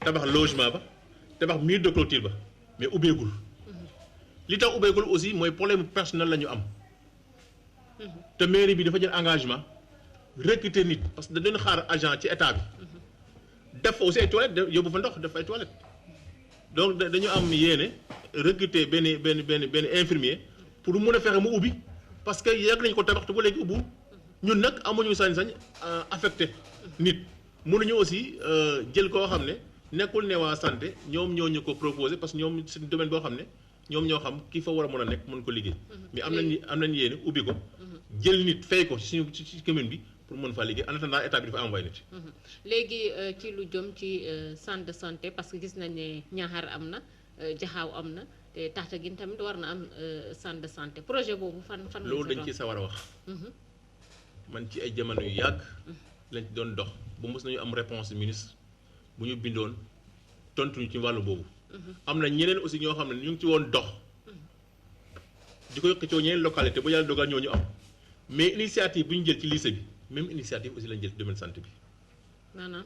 tabax logement ba tabax mur de clôture ba mais ubbeegul li tax ubbeegul aussi mooy problème personnel la ñu am te mairie bi dafa jël engagement recruter nit parce que dañu xaar agent ci état bi def fa aussi ay toilettes yóbbu fa ndox def ay toilettes donc dañu am yéene recruter benn infirmier pour mun a fexe mu ubbi. parce que yàgg nañu ko tabax te ba léegi ubbu ñun nag amuñu sañ-sañ affecté nit mënuñu aussi jël koo xam ne nekkul ne waa santé ñoom ñoo ñu ko proposé parce que ñoom c'est domaine boo xam ne ñoom ñoo xam ki fa war a mën a nekk mën ko liggéey mais am nañ yéene ubbi ko jël nit fay ko ci commune bi pour mën faa liggéey en attendant état bi dafa envoyé nit léegi ci lu jëm ci centre de santé parce que gis nañ ne Niakhar am na Jaxaaw am na te Tataguine tamit war na am centre de santé projet boobu fan loolu dañ ci sawar a wax man ci ay jamono yu yàgg lañ ci doon dox ba mos nañu am réponse ministre bu ñu bindoon tontuñu ci wàllu boobu am na ñeneen aussi ñoo xam ne ñu ngi ci woon dox di koy xëccoo ñeneen localité ba yàlla dogal ñoo ñu am mais initiative bu ñu jël ci lycée bi même initiative aussi lañ jël ci domaine santé bi maanaam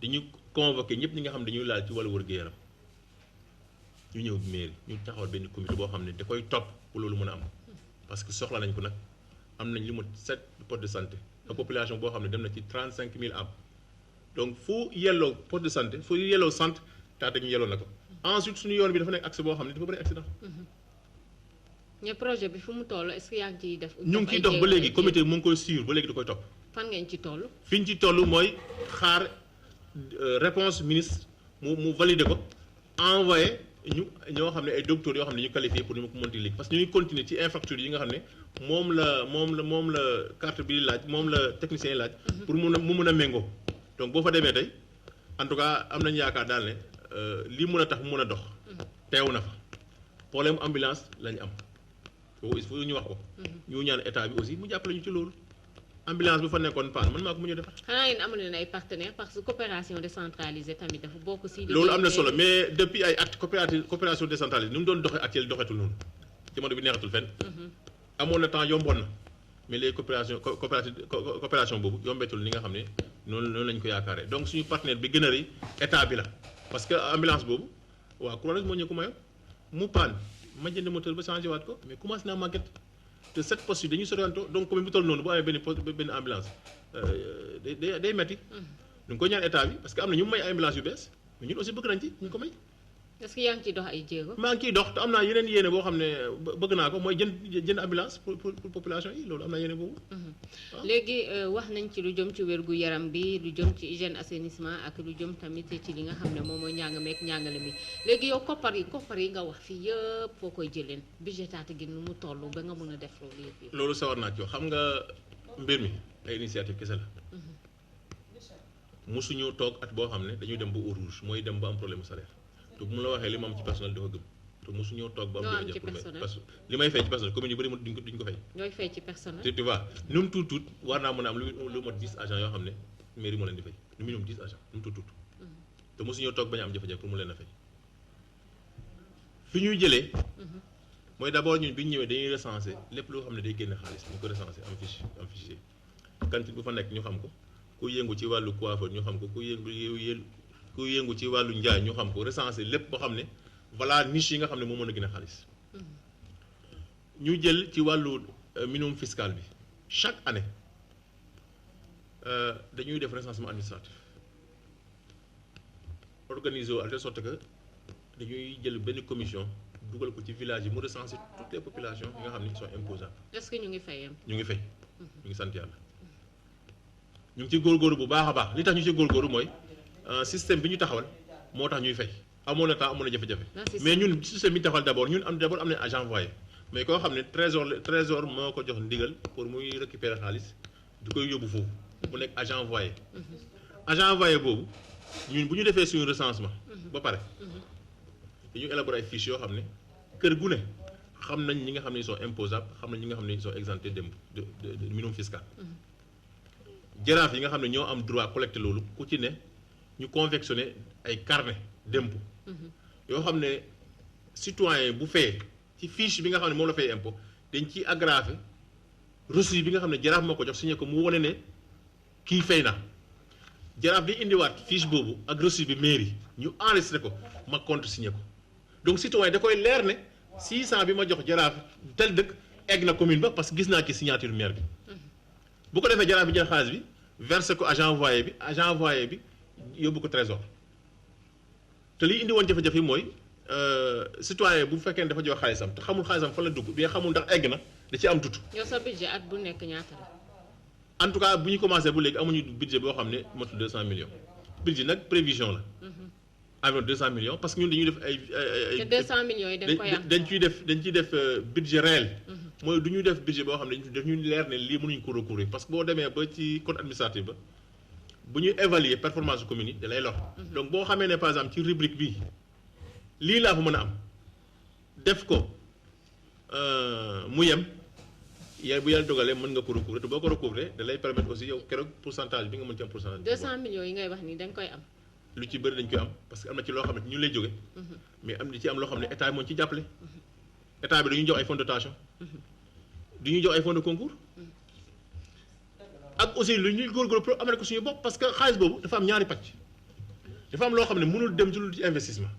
dañu convoqué ñëpp ñi nga xam ne dañuy laal ci wàllu wér-gu-yaram ñu ñëw mairie ñu taxawal benn comité boo xam ne da koy topp pour loolu mën a am parce que soxla nañ ko nag am nañ li mu 7 postes de santé la population boo xam ne dem na ci 35 000 am donc fu yelloo poste de santé fu yelloo centre Tataguine yelloo na ko ensuite suñu yoon bi dafa nekk accès boo xam ne dafa bëri accident. mais projet bi fu mu toll est-ce que yaa ngi ciy def. ñu ngi ciy dox ba léegi comité mu ngi koy suivre ba léegi da koy topp. fan ngeen ci toll. fi ñu ci toll mooy xaar réponse ministre mu valider ko envoyé ñu ñoo xam ne ay docteurs yoo xam ne ñu qualifié pour ñu ko mënti liggéey parce que ñu ngi continuer ci infrastructure yi nga xam ne moom la carte bi laaj moom la technicien yi laaj. pour mu mën a méngoo. donc boo fa demee tey en tout cas am nañu yaakaar daal ne lii mën a tax mu mën a dox. teew na fa problème ambulance lañu am il faut ñu wax ko. ñu ñaan état bi aussi mu jàppale ñu ci loolu. ambulance bu fa nekkoon paan man maa ko mën a defar. xanaa yéen amu leen ay partenaires parce que coopération décentralisée tamit dafa bokk si. loolu am na solo mais depuis ay at coopération décentralisée ni mu doon doxee actuel doxetul noonu jamono bi neexatul fenn. amoon na temps yomboon na mais léegi coopération boobu yombeetul ni nga xam ne noonu lañ ko yaakaaree donc suñu partenaire bi gën a rëy état bi la parce que ambulance boobu waaw Croix-Rouge moo ñu ko mayoon mu paan ma jënd moteur ba changé waat ko mais commencé naa màgget. te 7 postes yi dañuy soriwanto donc commune bu toll noonu boo amee benn ambulance day metti ñu ngi koy ñaan état bi parce que am na ñu may ay ambulance yu bees mais ñun aussi bëgg nañ ci ñu ko may. est-ce que yaa ngi ciy dox ay jéego. maa ngi ciy dox te am naa yeneen yéene boo xam ne bëgg naa ko mooy jënd ambulance pour population yi loolu am naa yéene boobu. léegi wax nañ ci lu jëm ci wérgu yaram bi lu jëm ci hygiène assainissement ak lu jëm tamit ci li nga xam ne moom mooy njàng meek njàngale mi léegi yow koppar yi nga wax fii yëpp foo koy jëleen budget Tataguine nu mu toll ba nga mën a def loolu yëpp. loolu sawar naa ci wax xam nga mbir mi ay initiative kese la. mosuñu toog at boo xam ne dañuy dem ba au rouge mooy dem ba am problème salaire. te bu mu la waxee li ma am ci personnel dafa gëm te mosu ñoo toog ba am jafe-jafe parce que li may fay ci personnel commune yu bëri duñ ko fay. ñooy fay ci personnel. tu vois nu mu tuut war naa mën a am lu mot 10 agents yoo xam ne mairie moo leen di fay lu minimum 10 agents nu mu tuut te mosu ñoo toog bañ a am jafe-jafe pour mu leen a fay fi ñuy jëlee. mooy d'abord ñun bi ñu ñëwee dañuy recenser lépp loo xam ne day génn xaalis ñu ko recenser am fichier cantine bu fa nekk ñu xam ko ku yëngu ci wàllu coiffeur ñu xam ko ku yëngu ci wàllu njaay ñu xam ko recenser lépp boo xam ne voilà niche yi nga xam ne moo mën a gën a xaalis ñu jël ci wàllu minimum fiscal bi chaque année dañuy def recensement administratif organisé wu à telle sorte que dañuy jël benn commission dugal ko ci village yi mu recenser toutes les populations yi nga xam ne sont imposables. est-ce que ñu ngi fay ñu ngi fay. ñu ngi sant yàlla ñu ngi ci góorgóorlu bu baax a baax li tax ñu ci góorgóorlu mooy. système bi ñu taxawal moo tax ñuy fay amoon na temps amoon na jafe-jafe mais ñun système bi ñu taxawal d'abord ñun am nañ agent envoyé mais koo xam ne trésor moo ko jox ndigal pour muy récupérer xaalis du koy yóbbu foofu bu nekk agent envoyé agent envoyé boobu ñun bu ñu defee suñu recensement ba pare dañu élaborer ay fiches yoo xam ne kër gu ne xam nañ ñi nga xam ne ils sont imposables xam nañ ñi nga xam ne ils sont exemptés de minimum fiscal jaraaf yi nga xam ne ñoo am droit collecter loolu ku ci ne ñu confectionné ay carnet d'impôt yoo xam ne citoyen bu fayee ci fiche bi nga xam ne moom la fay impôt dañ ciy agrafé reçu bi nga xam ne jaraaf moo ko jox signé ko mu wane ne kii fay na jaraaf di indiwaat fiche boobu ak reçu bi mairie ñu enregistré ko ma compte signé ko donc citoyen da koy leer ne 600 bi ma jox jaraaf tel dëkk egg na commune ba parce que gis naa ci signature maire bi bu ko defee jaraaf bi jël xaalis bi versé ko agent envoyé bi yóbbu ko trésor te li indi woon jafe-jafe mooy citoyen bu fekkee ne dafa jox xaalisam te xamul xaalisam fan la dugg bi xamul ndax egg na da ci am tutu. yow sa budget at bu nekk ñaata la. en tout cas bu ñu commencé bu léegi amuñu budget boo xam ne motul 200 millions budget nag prévision la. environ 200 millions parce que ñun dañuy def ay. te 200 millions yi dañ koy am dañ ciy def budget réel. mooy du ñu def budget boo xam ne dañu leer ne lii mënuñ ko recourir parce que boo demee ba ci code administratif ba bu ñuy évaluer performance commune yi da lay lor. donc boo xamee ne par exemple ci rubrique bi lii laa fa mën a am def ko mu yem yaay bu yàlla dogalee mën nga ko recouvrer te boo ko recouvrer da lay permettre aussi yow keroog pourcentage bi nga mën ci am pourcentage. 200 millions yi ngay wax ni dañ koy am. lu ci bëri dañ koy am parce que am na ci loo xam ne ñu lay jóge mais am na ci am loo xam ne état moo ci jàppale. état bi dañuy jox ay fonds de dotation. du ñuy jox ay fonds de concours. ak aussi lu ñuy góorgóorlu pour amee ko suñu bopp parce que xaalis boobu dafa am ñaari pàcc. dafa am loo xam ne mënul dem ci lu ci investissement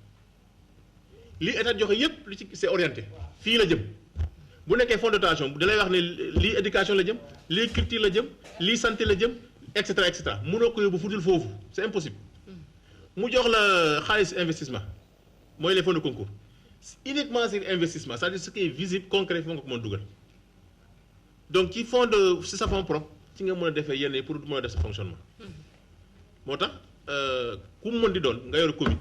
lii état joxe yépp lu ci c'est orienté fii la jëm bu nekkee fonds de dotation da lay wax ne lii éducation la jëm lii culture la jëm lii santé la jëm et cetera mënoo ko yóbbu futul foofu c'est impossible. mu jox la xaalis investissement mooy les fonds de concours uniquement sur investissement c'est-à-dire ce qui est visible concret foo nga ko mën dugal donc ci fonds de si sa fonds propre ci nga mën a defee yenn yi pour mën a def sa fonctionnement moo tax ku mu mën di doon nga yor commune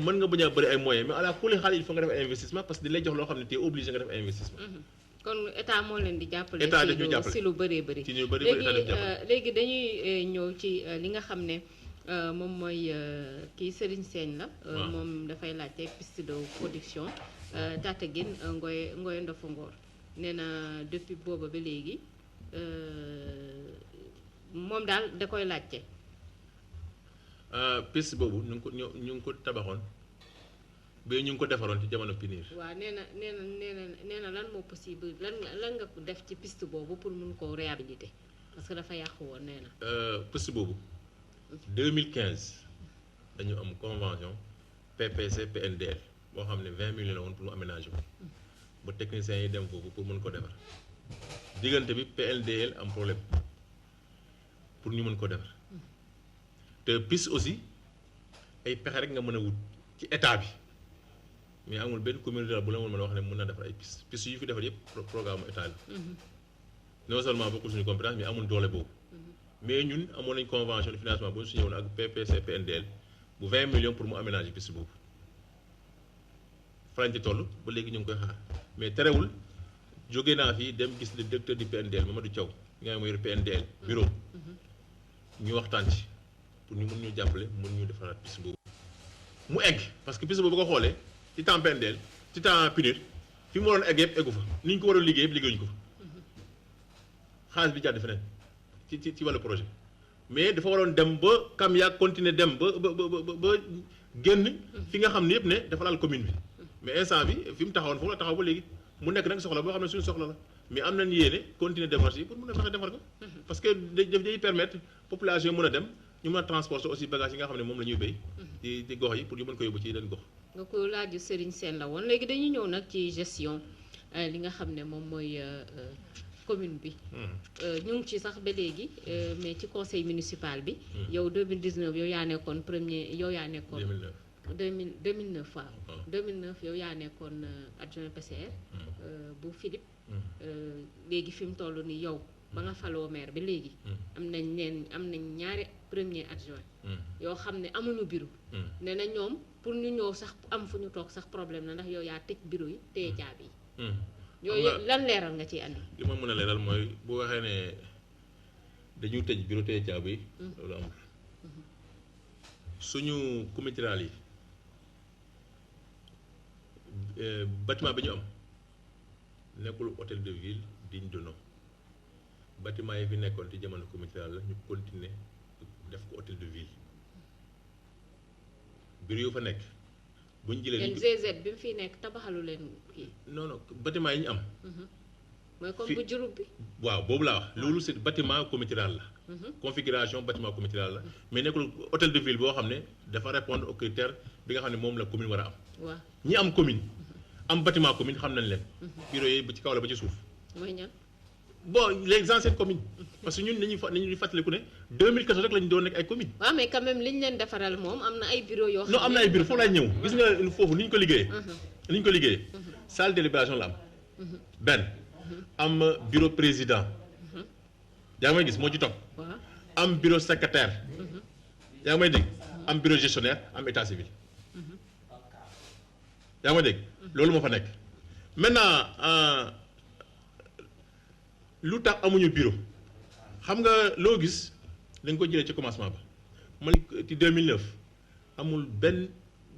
mën nga bañ a bëri ay moyens mais à la kulli xaalis il faut nga def ay investissement parce que di lay jox loo xam ne te obligé nga def ay investissement. kon état moo leen di jàppale. état daf ñu jàppale si lu bëree bëri. ci ñu bëri état daf jàppale léegi dañuy ñëw ci li nga xam ne moom mooy kii Serigne Sène la. moom dafay laajte piste de production Tataguine Ngoye Ndofongor nee na depuis booba ba léegi moom daal da koy laajte. piste boobu ñu ngi ko tabaxoon ba ñu ngi ko defaroon ci jamono Pinir. waaw nee na lan moo possible lan nga ko def ci piste boobu pour mun koo réhabiliter parce que dafa yàqu woon nee na. piste boobu 2015 dañu am convention PPC PNDL boo xam ne 20 millions la woon pour mu aménager ko ba techniciens yi dem foofu pour mën ko defar diggante bi PNDL am problème pour ñu mën ko defar. te piste aussi ay pexe rek nga mën a wut ci état bi mais amul benn communauté bu la mën a wax ne mën na defar ay piste yu fi defar yëpp programme état la. non seulement bokkul suñu compétence mais amul doole boobu. mais ñun amoon nañ convention de financement boo signé woon ak PPC PNDL bu 20 millions pour mu aménager piste boobu. farañ ci toll ba léegi ñu ngi koy xaar mais terewul jóge naa fii dem gis le directeur du PNDL Mamadou Thiaw nga xam ne mooy PNDL bureau ñu waxtaan ci. pour ñu mën ñu jàppale mën ñu defaraat piste boobu mu egg parce que piste boobu ko xoolee ci temps PNDL ci temps Pinir fi mu waroon egg yëpp eggu fa ni ñu ko waroon liggéey yëpp liggéeyuñu ko fa xaalis bi jàdd feneen ci wàllu projet mais dafa waroon dem ba kam yaa continuer dem ba génn fi nga xam ne yëpp ne dafa laal commune bi mais instant bi fi mu taxawoon foofu la taxaw ba léegi mu nekk nag soxla boo xam ne suñu soxla la mais am nañu yéene continuer démarche yi pour mën a fexe defar ko parce que day permettre population yi mën a dem ñu mën a transporter aussi bagage yi nga xam ne moom la ñuy béy di gox yi pour ñu mën ko yóbbu ci yeneen gox. nga ko laaju Serigne Sène la woon léegi dañuy ñëw nag ci gestion li nga xam ne moom mooy commune bi. ñu ngi ci sax ba léegi mais ci conseil municipal bi. yow 2019 yow yaa nekkoon premier yow yaa nekkoon. 2009 waaw. 2009 yow yaa nekkoon adjoint PCR. bu Philippe. léegi fi mu toll nii yow. ba nga faloo maire ba léegi. am nañ ñaari premier adjoint yoo xam ne amuñu bureau. ne na ñoom pour ñu ñëw sax am fu ñu toog sax problème la ndax yow yaa tëj bureau yi téye caabi yi. yooyu lan leeral nga ciy andi. li ma mën a leeral mooy bu waxee ne dañu tëj bureau téye caabi yi. loolu amul suñu comité rural yi bâtiment bi ñu am nekkul hôtel de ville digne de nom. bâtiment yi fi nekkoon ci jamono comité la ñu continuer def ko hôtel de ville bureau yu fa nekk bu ñu jëlee. GZ bi mu fi nekk tabaxalu leen kii. non bâtiment yi ñu am. mooy comme bu jurub bi. waaw boobu laa wax loolu c'est bâtiment comité la. configuration bâtiment comité la mais nekkul hôtel de ville boo xam ne dafa répondre aux critères bi nga xam ne moom la commune war a am. waaw ñi am commune. am bâtiment commune xam nañ leen. bureau yi ba ci kaw la ba ci suuf. mooy ñan. bon les anciennes communes parce que ñun nañuy fàttaliku ne 2014 rek lañu doon nekk ay communes. waaw mais quand même li ñu leen defaral moom am na ay bureau yoo xam non am na ay bureau foofu laay ñëw gis nga foofu ni ñu ko liggéeyee. ni ñu ko liggéeyee. salle délibération la am. benn am bureau président. yaa ngi may gis moo ci topp. am bureau secrétaire. yaa ngi may dégg am bureau gestionnaire am état civil yaa ma dégg loolu moo fa nekk maintenant lu tax amuñu bureau xam nga loo gis dañ ko jëlee ci commencement ba man ci 2009 amul benn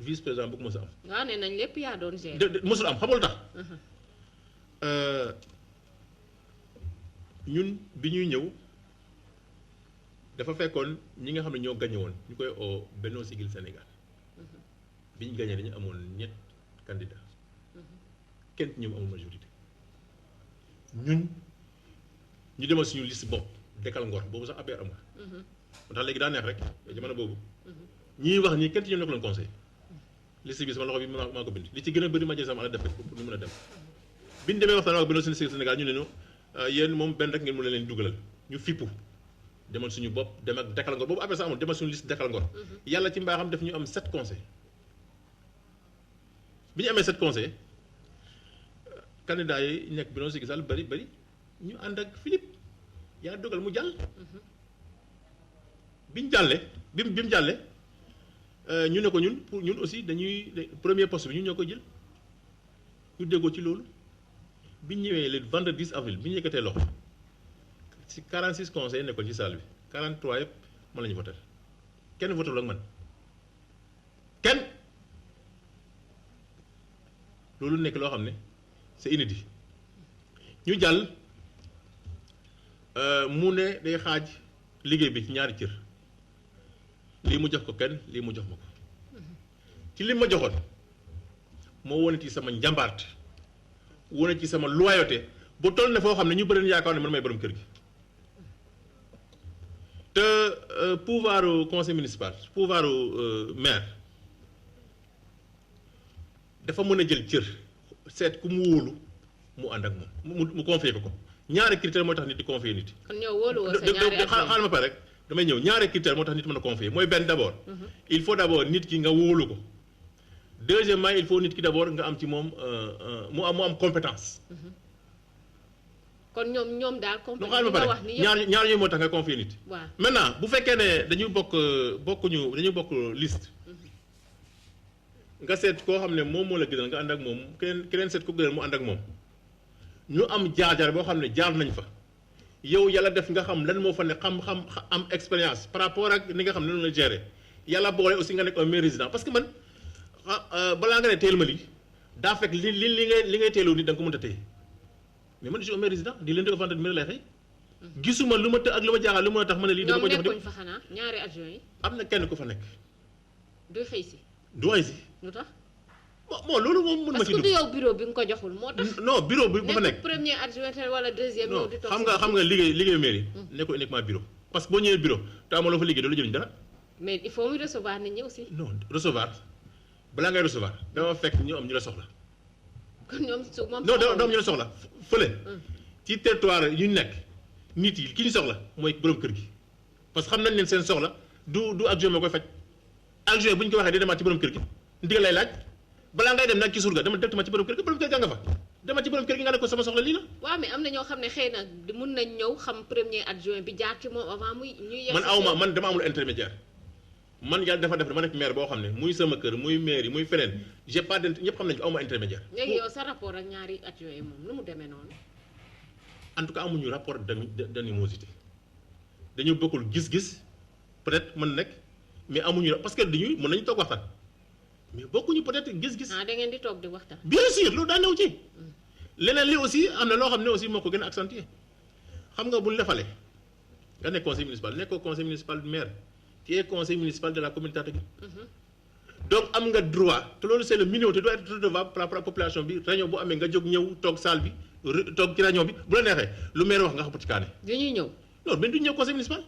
vice président bu ko mos a am. waaw nee nañ lépp yaa doon gérer. mosul am xamul tax ñun bi ñuy ñëw dafa fekkoon ñi nga xam ne ñoo gagné woon ñu koy oo Benno Siggil Sénégal bi ñu gagné dañu amoon ñett candidat kenn ñoom amul majorité ñun ñu demal suñu liste bopp dekkal ngor boobu sax affaire am nga moo tax léegi daa neex rek jamono boobu ñii wax ñii kenn ci ñoom nekk leen conseil liste bi sama loxo bi maa ko bind li ci gën a bëri ma jël sama ala def pour ñu mën a dem bi ñu demee waxtaan ak Benno Siggil Sénégal ñu ne ñu yéen moom benn rek ngeen mën a leen dugalal ñu fippu demal suñu bopp dem ak dekkal ngor boobu affaire sax amul demal suñu liste dekkal ngor yàlla ci mbaaxam def ñu am 7 conseils bi ñu amee 7 conseils candidat yi nekk Benno Siggil Sall bëri ñu ànd ak Philippe yaa dogal mu jàll bi ñu jàllee bi mu jàllee ñu ne ko ñun pour ñun aussi dañuy premier poste bi ñun ñoo koy jël ñu déggoo ci loolu bi ñu ñëwee le vendredi 10 avril bi ñu yëkkatee loxo si 46 conseillers nekkoon ci salle bi 43 yëpp man la ñu voté kenn voté ak man kenn loolu nekk loo xam ne c'est inédit ñu jàll mu ne day xaaj liggéey bi ci ñaari cër lii mu jox ko kenn lii mu jox ma ko ci li ma joxoon moo wane ci sama njàmbaarte wane ci sama loyauté bu toll ne foo xam ne ñu bëri yaakaar ne man may borom kër gi te pouvoir conseil municipal pouvoir maire dafa mën a jël cër seet ku mu wóolu mu ànd ak moom mu confier ko ñaari critère moo tax nit di confier nit. kon ñëw wóolu woo sa ñaari xaaral ma pare rek damay ñëw ñaari critère moo tax nit mën a confier mooy benn d'abord. il faut d'abord nit ki nga wóolu ko. deuxièmement il faut nit ki d'abord nga am ci moom mu am compétence. kon ñoom daal compétence xaaral ma pare ñaar yooyu moo tax nga confier nit. waaw maintenant bu fekkee ne dañu bokk liste. nga seet koo xam ne moom moo la gënal nga ànd ak moom keneen seet ko gënal mu ànd ak moom. ñu am jaar-jaar boo xam ne jaar nañ fa yow yàlla def nga xam lan moo fa ne xam-xam am expérience par rapport ak ni nga xam ne noonu la gérer yàlla boole aussi nga nekk un meilleur résident parce que man balaa nga ne teel ma lii daa fekk li ngay teeloo nit da nga ko mën a téye mais man je suis un meilleur résident di lundi au vendredi mi lay xëy gisuma lu ma të ak lu ma jaaxal lu ma tax ma ne lii dama ko jox nekkuñ fa xanaa ñaari adjoint yi am na kenn ku fa nekk du xëy si du xëy si lu tax bon loolu moom mën ma ci dugg parce que du yow bureau bi nga ko joxul moo tax. non bureau bi bu fa nekk premier adjoint wala deuxième. non xam nga liggéeyu mairie. nekkul uniquement bureau. parce que boo ñëwee bureau te amaloo fa liggéey doo la jëriñ dara. mais il faut muy recevoir nit ñi aussi. non recevoir balaa ngay recevoir dama fekk ñu am ñu la soxla. kon ñoom su moom. non doo am ñu la soxla fële. ci territoire yu ñu nekk nit yi ki ñu soxla mooy borom kër gi. parce que xam nañ ne seen soxla du adjoint moo koy faj adjoint bu ñu ko waxee day demaat ci borom kër gi ndigal lay laaj. balaa ngay dem nag ci surga dama directement ci borom kër ga nga fa dama ci borom kër gi nga ne ko sama soxla lii la. waaw mais am na ñoo xam ne xëy na mun nañ ñëw xam premier adjoint bi jaar ci moom avant muy ñuy. man dama amul intermédiaire man yàlla dafa def dama nekk maire boo xam ne muy sama kër muy maire yi muy feneen j'ai pas de ñëpp xam nañ ko awma intermédiaire. léegi yow sa rapport ak ñaari adjoint yi moom nu mu demee noonu. en tout cas amuñu rapport d'animosité dañu bokkul gis-gis peut-être mën nekk mais amuñu parce que dañuy mën nañu toog waxtaan. mais bokkuñu peut-être gis-gis. da ngeen di toog di waxtaan. bien sûr loolu daa ñëw ci. leneen li aussi am na loo xam ne aussi moo ko gën a accentuer xam nga bu ñu defalee nga nekk conseil municipal nekkoo conseil municipal du maire tu es conseil municipal de la commune Tataguine. donc am nga droit te loolu c'est le minimum te doit être redevable par rapport à population bi réunion bu amee nga jóg ñëw toog salle bi toog ci réunion bi bu la neexee lu maire wax nga xam ci kaane. dañuy ñëw. non mais duñ ñëw conseil municipal.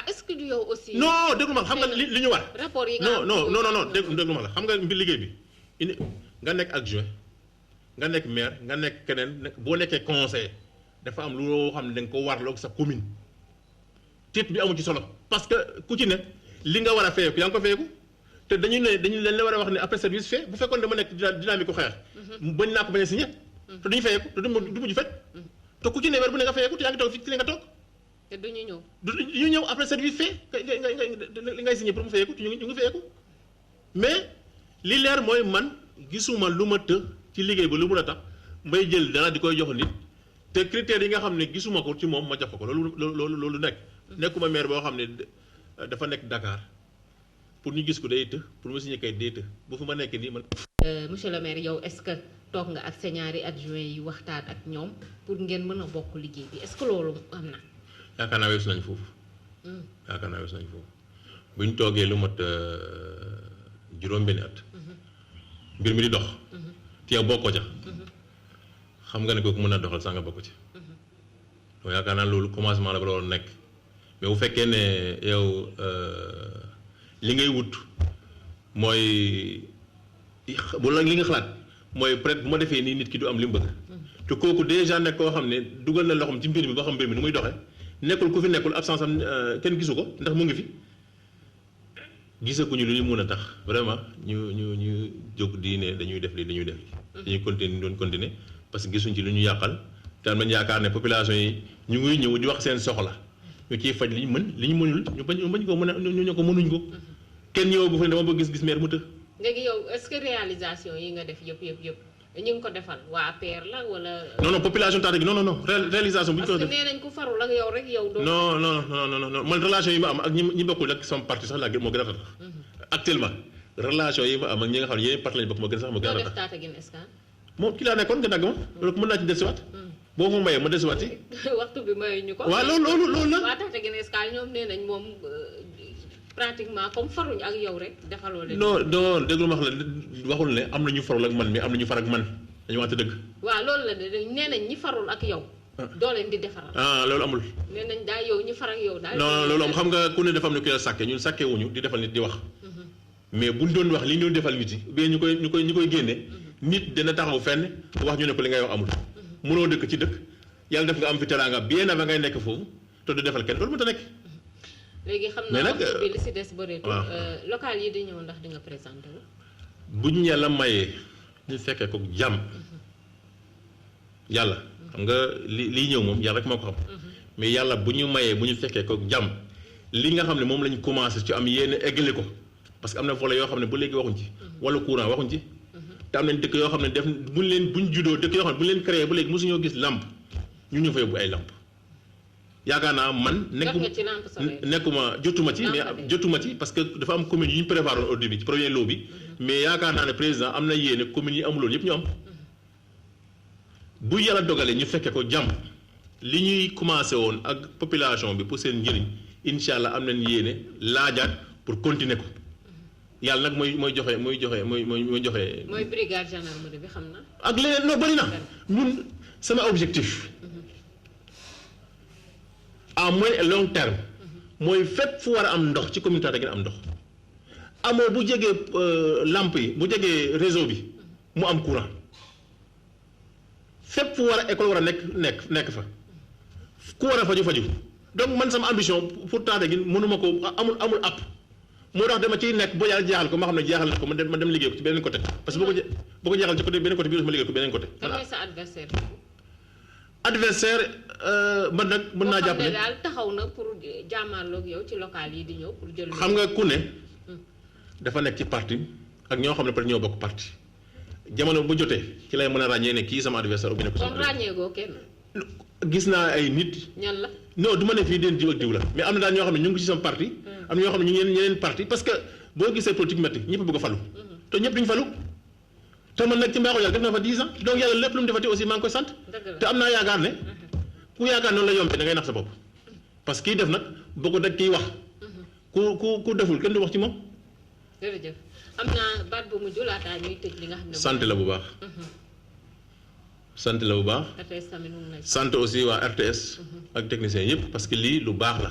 est-ce que du yow aussi. non déglu ma xam nga li ñu war. rapport yi nga non déglu ma la xam nga mbir liggéey bi nga nekk adjoint nga nekk maire nga nekk keneen boo nekkee conseil dafa am loo xam ne da nga ko warloog sa commune titre bi amu ci solo parce que ku ci ne li nga war a feyeeku yaa ngi ko feyeeku te dañu leen la war a wax ne après service fait bu fekkoon dama nekk dynamique ko xeex bañ naa ko bañ a signé te duñu feyeeku te du mujj fekk te ku ci ne weer bu ne nga feyeeku te yaa ngi toog fii ci ne nga toog te duñu ñëw. ñu ñëw après service fait li ngay signé pour mu fayeeku ñu ngi fayeeku mais li leer mooy man gisuma lu ma të ci liggéey bi lu mun a tax may jël dara di koy jox nit te critères yi nga xam ne gisuma ko ci moom ma jox ko loolu nekk. nekkuma maire boo xam ne dafa nekk Dakar pour ñu gis ko day të pour mu signé kay day të bu fu ma nekk nii man. monsieur le maire yow est-ce que toog nga ak sa ñaari adjoint yi waxtaan ak ñoom pour ngeen mën a bokk liggéey bi est-ce que loolu am na. yaakaar naa weesu nañ foofu. bu ñu toogee lu mat juróom-benni at. mbir mi di dox. te yow bokkoo ca. xam nga ne kooku mën naa doxal sax nga bokk ci. donc yaakaar naa loolu commencement la ba loolu nekk mais bu fekkee ne yow li ngay wut mooy bu la li nga xalaat mooy peut-être bu ma defee nii nit ki du am li mu bëgg. te kooku déjà nekk koo xam ne dugal na loxoom ci mbir mi ba xam mbir mi nu muy doxee. nekkul ku fi nekkul absence am kenn gisu ko ndax mu ngi fi gisaguñu lu ñu mën a tax vraiment ñu jóg di ne dañuy def lii dañuy continuer doon continuer parce que gisuñ ci lu ñu yàqal te am nañ yaakaar ne population yi ñu ngi ñëw di wax seen soxla ñu ciy faj li ñu mën li ñu mënul ñu bañ ko mën a ñu ko mënuñ ko kenn ñëw bu fa dama bëgg gis maire mu të. léegi yow est-ce que réalisation yi nga def yëpp ñu ngi ko defal waa APR la wala. non population Tataguine non réalisation bu ñu ko def parce que nee nañ ku farul ak yow rek yow. non man relation yi ma am ak ñi bokkul ak sama parti sax moo gën a tax. actuellement relation yi ma am ak ñi nga xam ne yeneen parti lañu bokk moo gën a tax. def Tataguine Escale. moom ki laa nekkoon nga dagg ma loolu mën naa ci dellusiwaat. boo ma mayee ma dellusiwaat ci. waxtu bi mayuñu ko. waaw loolu la. waa Tataguine Escale ñoom nee nañ moom. pratiquement comme faruñ ak yow rek defaloo leen. non déglu ma wax la waxul ne am na ñu farul ak man mais am na ñu far ak man dañu waxante dëgg. waaw loolu la de nee nañ ñi farul ak yow. doo leen di defaral. loolu amul. nee nañ daal yow ñi far ak yow daal. non loolu am xam nga ku ne dafa am ne ku la sàkke ñun sàkke wuñu di defal nit di wax. mais buñ doon wax li ñu doon defal nit yi bien ñu koy génne. nit dina taxaw fenn wax ñu ne ko li ngay wax amul. mënoo dëkk ci dëkk yàlla def nga am fi teraanga bien avant ngay nekk foofu te du defal kenn loolu mënta nekk. léegi xam naa waxtu bi li si des bëreetul. local yi di ñëw ndax di nga présenté wu. bu ñu yàlla mayee ñu fekkee ko jàmm yàlla xam nga liy ñëw moom yàlla rek moo ko xam. mais yàlla bu ñu mayee bu ñu fekkee ko jàmm li nga xam ne moom la ñu commencé ci am yéen eggale ko parce que am na volet yoo xam ne ba léegi waxuñ ci. wala courant waxuñ ci. te am nañ dëkk yoo xam ne def buñ juddoo dëkk yoo xam ne buñ leen créé ba léegi mosuñoo gis lamp ñu fa yóbbu ay lamp. yaakaar naa man nekkuma jotuma ci mais jotuma ci parce que dafa am commune yi ñu prévoir au début ci premier lot bi mais yaakaar naa ne président am na yéene communes yi amuloon yëpp ñu am bu yàlla dogalee ñu fekkee ko jàmm li ñuy commencé woon ak population bi pour seen njëriñ incha allah am nañ yéene laajaat pour continuer ko yàlla nag mooy joxe. mooy brigade gendarmerie bi xam na. ak leneen non bëri na ñun sama objectif. à moyen et long terme mooy fépp fu war a am ndox ci commune Tataguine am ndox amoo bu jegee lampe yi bu jegee réseau bi mu am courant fépp fu war a école war a nekk fa ku war a faju donc man sama ambition pour Tataguine mënuma ko amul app moo tax dama ciy nekk boo yàlla jeexal ko ma xam ne jeexal na ko ma dem liggéey ko ci beneen côté parce que boo ko jeexal ci côté beneen côté bii ma liggéey ko beneen côté. kan mooy sa adversaire. adversaire man nag mën naa jàpp ne daal taxaw na pour jàmmarloog yow ci local yi di ñëw pour jël. xam nga ku ne dafa nekk ci parti ak ñoo xam ne peut-être ñoo bokk parti jamono bu jotee ci lay mën a ràññee ne kii sama adversaire ubbi ne ko sama kon ràññeegoo kenn. gis naa ay nit. ñan la. non du ma ne fii den diw ak diw la mais am na daal ñoo xam ne ñu ngi ci sama parti. am na ñoo xam ne ñu ngi ñeneen parti parce que boo gisee politique métti ñëpp bëgg a falu. te ñëpp duñu falu. te man nag ci mbaaxu yàlla def na fa 10 ans donc yàlla lépp lu mu defati aussi maa ngi koy sant. te am naa yaakaar ne ku yaakaar noonu la yombee da ngay nax sa bopp parce que kiy def nag boo ko def kiy wax. ku deful kenn du wax ci moom. jërëjëf am naa baat bu mujj laataa ñuy tëj li nga xam ne. sant la bu baax. sant la bu baax. RTS tamit mu ngi lay sant aussi waa RTS. ak techniciens yëpp parce que lii lu baax la.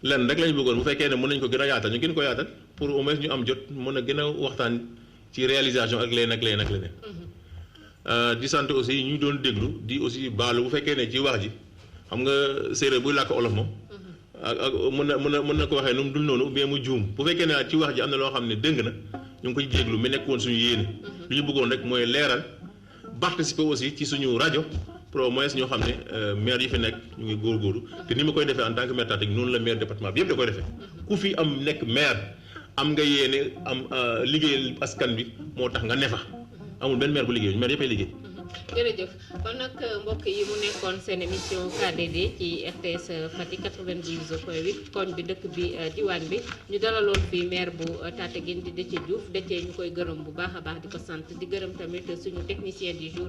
lenn rek lañu bëggoon bu fekkee ne mën nañu ko gën a yaatal ñu gën ko yaatal pour au moins ñu am jot mën a gën a waxtaan ci réalisation ak leneen. di sant aussi ñu doon déglu di aussi baalu bu fekkee ne ci wax ji xam nga séeréer buy làkk olof moom. ak mën na ko waxee nu mu dul noonu ou bien mu juum bu fekkee ne ci wax ji am na loo xam ne dëng na ñu ngi koy déglu mais nekk woon suñu yéene. li ñu bëggoon rek mooy leeral participer aussi ci suñu rajo au moins ñoo xam ne maire yi fi nekk ñu ngi góorgóorlu te ni ma koy defee en tant que maire Tataguine noonu la maire département bi yëpp da koy defee ku fi am nekk maire am nga yéene am liggéeyal askan bi moo tax nga ne fa amul benn maire bu liggéey maire yëppay liggéey. jërëjëf kon nag mbokk yi mu nekkoon seen émission KDD ci RTS Fatick 92.8 koñ bi dëkk bi diwaan bi ñu dalaloon fii maire bu Tataguine di Déthié Diouf Déthié ñu koy gërëm bu baax a baax di ko sant di gërëm tamit suñu technicien du jour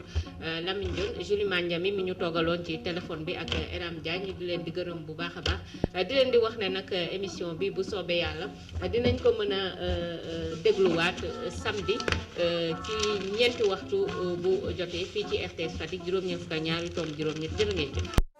Lamine Dione Julie Mandiami mi ñu toogaloon ci téléphone bi ak Eram Diagne di leen di gërëm bu baax a baax di leen di wax ne nag émission bi bu soobee yàlla dinañ ko mën a dégluwaat samedi ci ñeenti waxtu bu jotee fii ci RTS Fatick juróom-ñeent fukk ak ñaari tomb juróom-ñett jërë ngeen jëf